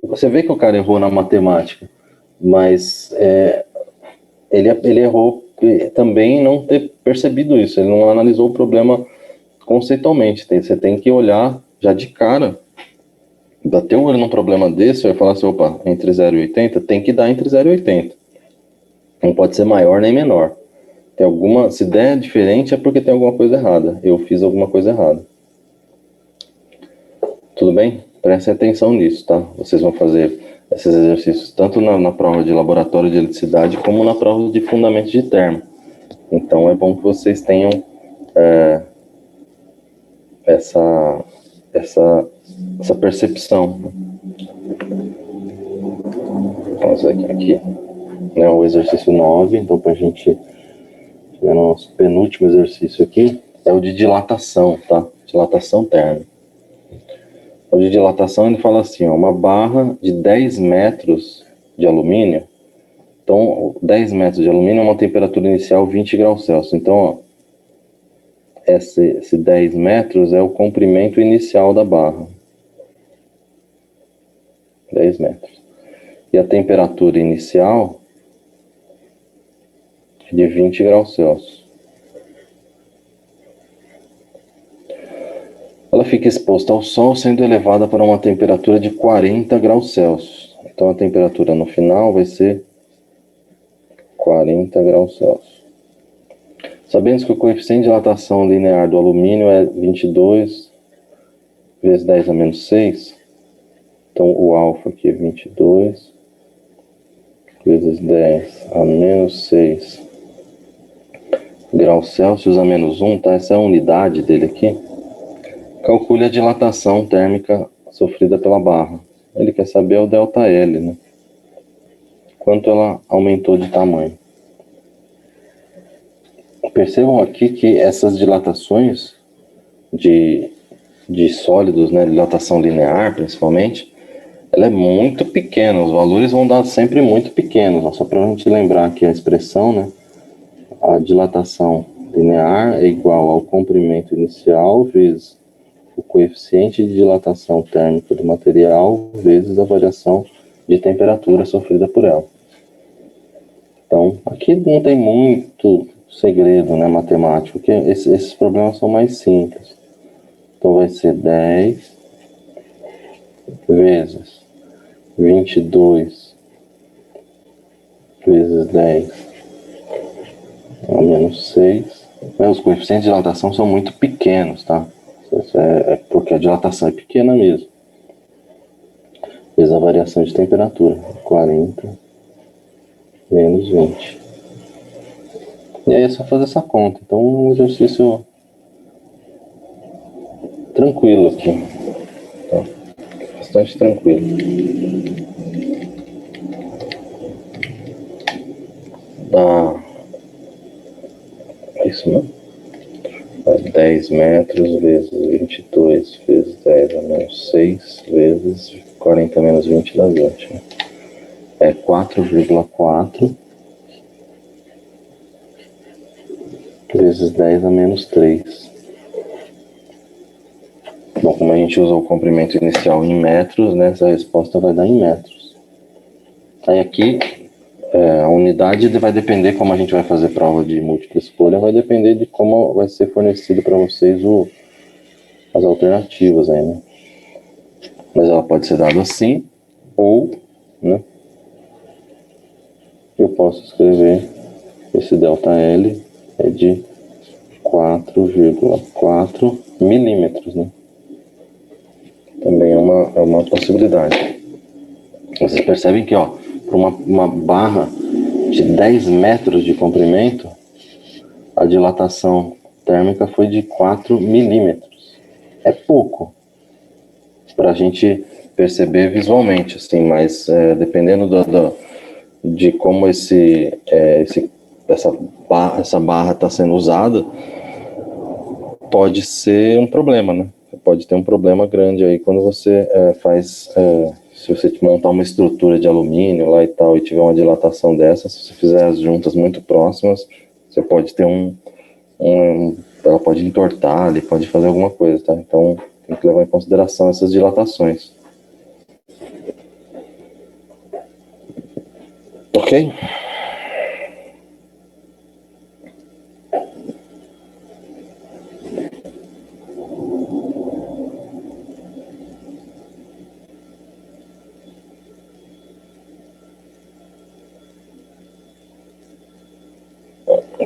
Você vê que o cara errou na matemática, mas ele errou também não ter percebido isso. Ele não analisou o problema conceitualmente. Você tem que olhar já de cara. Bater o olho num problema desse, vai falar assim, opa, entre 0 e 80, tem que dar entre 0 e 80. Não pode ser maior nem menor. Se der diferente é porque tem alguma coisa errada. Eu fiz alguma coisa errada. Tudo bem? Prestem atenção nisso, tá? Vocês vão fazer esses exercícios tanto na prova de laboratório de eletricidade como na prova de fundamentos de termo. Então é bom que vocês tenham essa percepção. Vamos ver aqui, né, o exercício 9, então para a gente chegar no nosso penúltimo exercício aqui, é o de dilatação, tá? Dilatação térmica. O de dilatação ele fala assim, ó, uma barra de 10 metros de alumínio, então 10 metros de alumínio é uma temperatura inicial 20 graus Celsius, então ó, esse 10 metros é o comprimento inicial da barra, 10 metros, e a temperatura inicial é de 20 graus Celsius. Ela fica exposta ao sol, sendo elevada para uma temperatura de 40 graus Celsius. Então a temperatura no final vai ser 40 graus Celsius. Sabemos que o coeficiente de dilatação linear do alumínio é 22 vezes 10 a menos 6. Então o alfa aqui é 22 vezes 10 a menos 6 graus Celsius a menos 1, tá? Essa é a unidade dele aqui. Calcule a dilatação térmica sofrida pela barra. Ele quer saber o ΔL, né? Quanto ela aumentou de tamanho. Percebam aqui que essas dilatações de sólidos, né, dilatação linear principalmente, ela é muito pequena, os valores vão dar sempre muito pequenos, só para a gente lembrar que a expressão, né, a dilatação linear é igual ao comprimento inicial vezes o coeficiente de dilatação térmica do material vezes a variação de temperatura sofrida por ela. Então, aqui não tem muito segredo, né, matemático, porque esses problemas são mais simples. Então vai ser 10 vezes 22 vezes 10 a menos 6. Os coeficientes de dilatação são muito pequenos, tá? É porque a dilatação é pequena mesmo. Vezes a variação de temperatura, 40 menos 20. E aí é só fazer essa conta. Então, um exercício tranquilo aqui. Tá? Bastante tranquilo. É isso mesmo? 10 metros vezes 22 vezes 10 a menos 6 vezes 40 menos 20 dá 20. Né? É 4,4 vezes 10 a menos 3. Bom, como a gente usou o comprimento inicial em metros, né, essa resposta vai dar em metros. Aí aqui A unidade vai depender, como a gente vai fazer prova de múltipla escolha, vai depender de como vai ser fornecido para vocês as alternativas aí, né? Mas ela pode ser dada assim, ou, né, eu posso escrever esse ΔL é de 4,4 milímetros, né? Também é uma possibilidade. Vocês percebem que, ó, para uma barra de 10 metros de comprimento, a dilatação térmica foi de 4 milímetros. É pouco para a gente perceber visualmente, assim, mas dependendo de como essa barra está sendo usada, pode ser um problema, né? Pode ter um problema grande aí quando você se você montar uma estrutura de alumínio lá e tal, e tiver uma dilatação dessa, se você fizer as juntas muito próximas, você pode ter ela pode entortar ali, pode fazer alguma coisa, tá? Então tem que levar em consideração essas dilatações. Ok?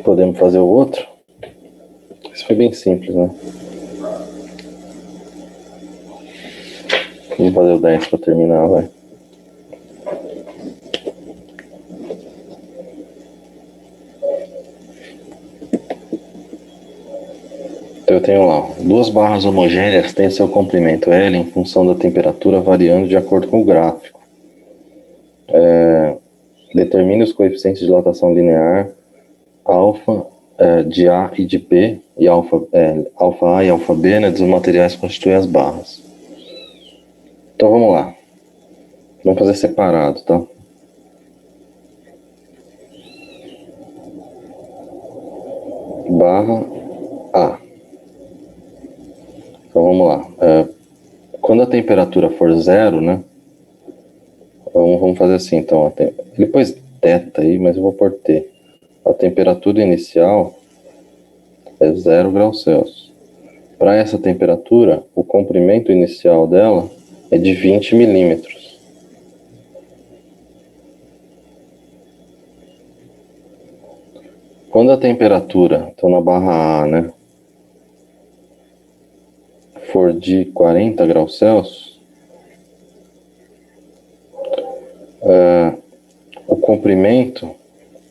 Podemos fazer o outro? Isso foi bem simples, né? Vamos fazer o 10 para terminar, vai. Então eu tenho lá, duas barras homogêneas têm seu comprimento L em função da temperatura variando de acordo com o gráfico. Determine os coeficientes de dilatação linear alfa de A e de B, e alfa A e alfa B, né, dos materiais que constituem as barras. Então vamos lá. Vamos fazer separado, tá? Barra A. Então vamos lá. Quando a temperatura for zero, né? Vamos fazer assim, então. Ele pôs θ aí, mas eu vou pôr T. A temperatura inicial é 0 graus Celsius. Para essa temperatura, o comprimento inicial dela é de 20 milímetros. Quando a temperatura, então na barra A, né, for de 40 graus Celsius, o comprimento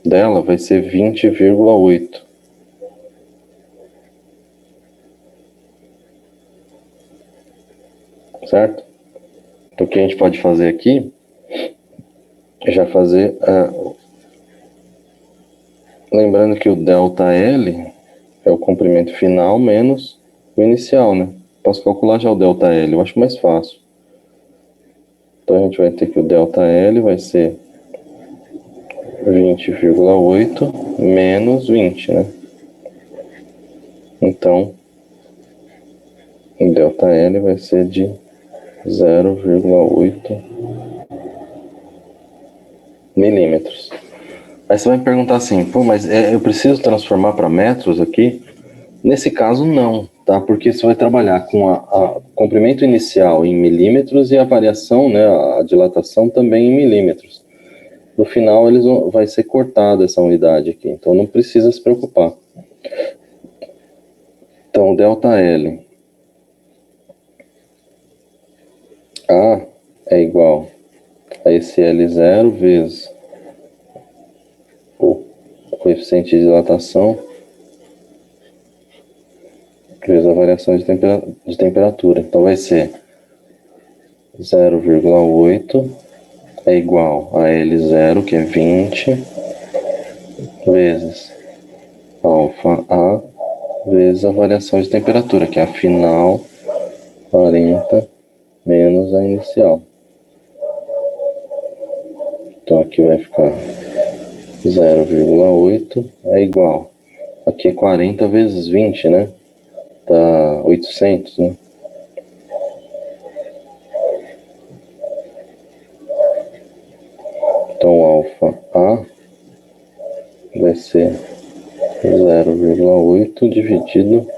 dela vai ser 20,8. Certo? Então o que a gente pode fazer aqui é já fazer lembrando que o ΔL é o comprimento final menos o inicial, né? Posso calcular já o ΔL, eu acho mais fácil. Então a gente vai ter que o ΔL vai ser 20,8 menos 20, né? Então, o ΔL vai ser de 0,8 milímetros. Aí você vai me perguntar assim, pô, mas eu preciso transformar para metros aqui? Nesse caso, não, tá? Porque você vai trabalhar com o comprimento inicial em milímetros e a variação, né, a dilatação também em milímetros. No final, vai ser cortada essa unidade aqui, então não precisa se preocupar. Então, ΔL A é igual a esse L0 vezes o coeficiente de dilatação vezes a variação de temperatura. Então vai ser 0,8 é igual a L0, que é 20, vezes alfa A, vezes a variação de temperatura, que é a final 40 menos a inicial. Então aqui vai ficar 0,8 é igual. Aqui é 40 vezes 20, né? Dá 800, né? Então, alfa A vai ser 0,8 dividido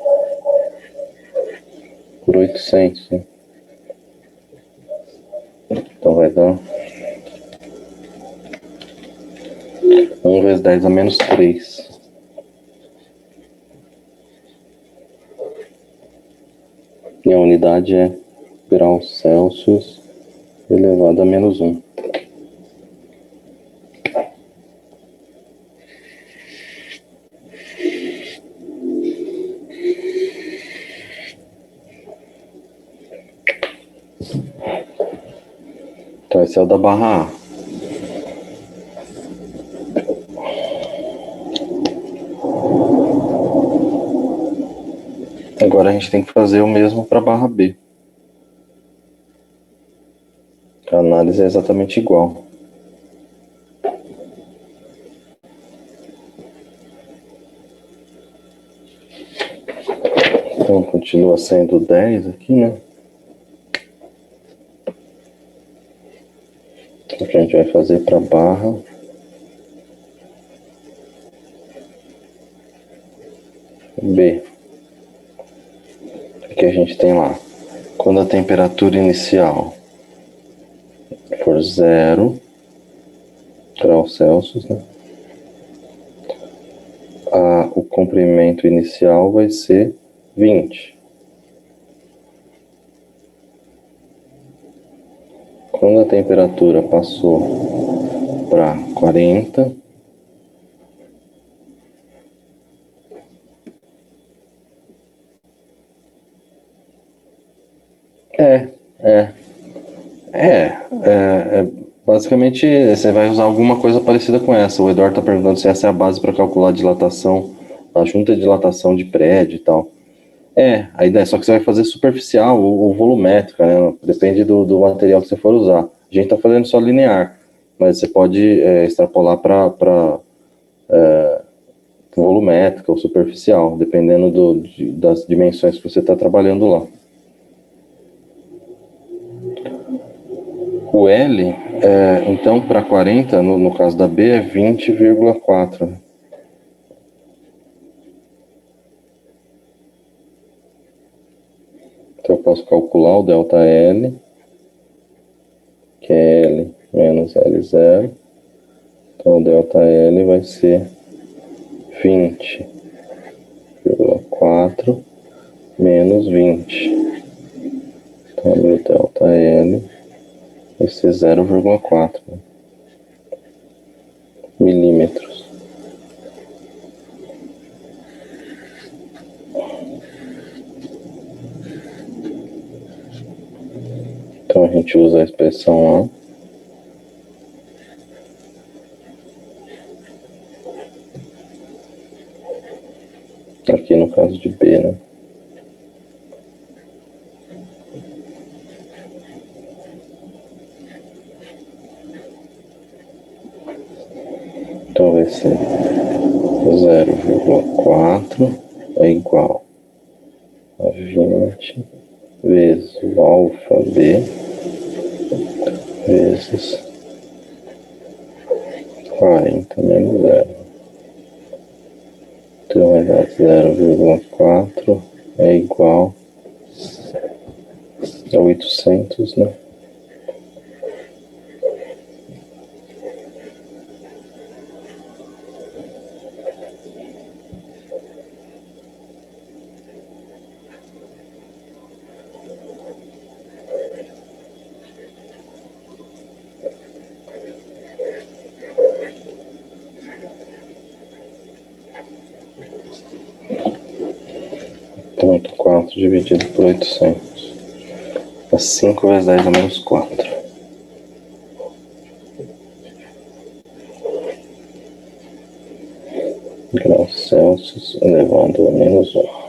por 800, né? Então vai dar 1 vezes 10 a menos 3. E a unidade é graus Celsius elevado a menos 1. Então esse é o da barra A. Agora a gente tem que fazer o mesmo para a barra B. A análise é exatamente igual. Então continua sendo 10 aqui, né? O que a gente vai fazer para a barra B. O que a gente tem lá? Quando a temperatura inicial for 0 graus Celsius, né? O comprimento inicial vai ser 20. Quando a temperatura passou para 40, basicamente você vai usar alguma coisa parecida com essa. O Eduardo está perguntando se essa é a base para calcular a dilatação, a junta de dilatação de prédio e tal. A ideia, só que você vai fazer superficial ou volumétrica, né? Depende do material que você for usar. A gente está fazendo só linear, mas você pode extrapolar para volumétrica ou superficial, dependendo das dimensões que você está trabalhando lá. O L, então, para 40, no caso da B, é 20,4. Então, eu posso calcular o ΔL, que é L menos L0. Então, o ΔL vai ser 20,4 menos 20. Então, o ΔL vai ser 0,4 milímetros. Então, a gente usa a expressão A. Aqui no caso de B, né? Então vai ser 0,4 é igual a 20 vezes o alfa B vezes 40 menos 0. Então vai dar 0,4 é igual a 800, né? Então, 4 dividido por 800 é 5 vezes 10 a menos 4. Graus Celsius elevado a menos 1.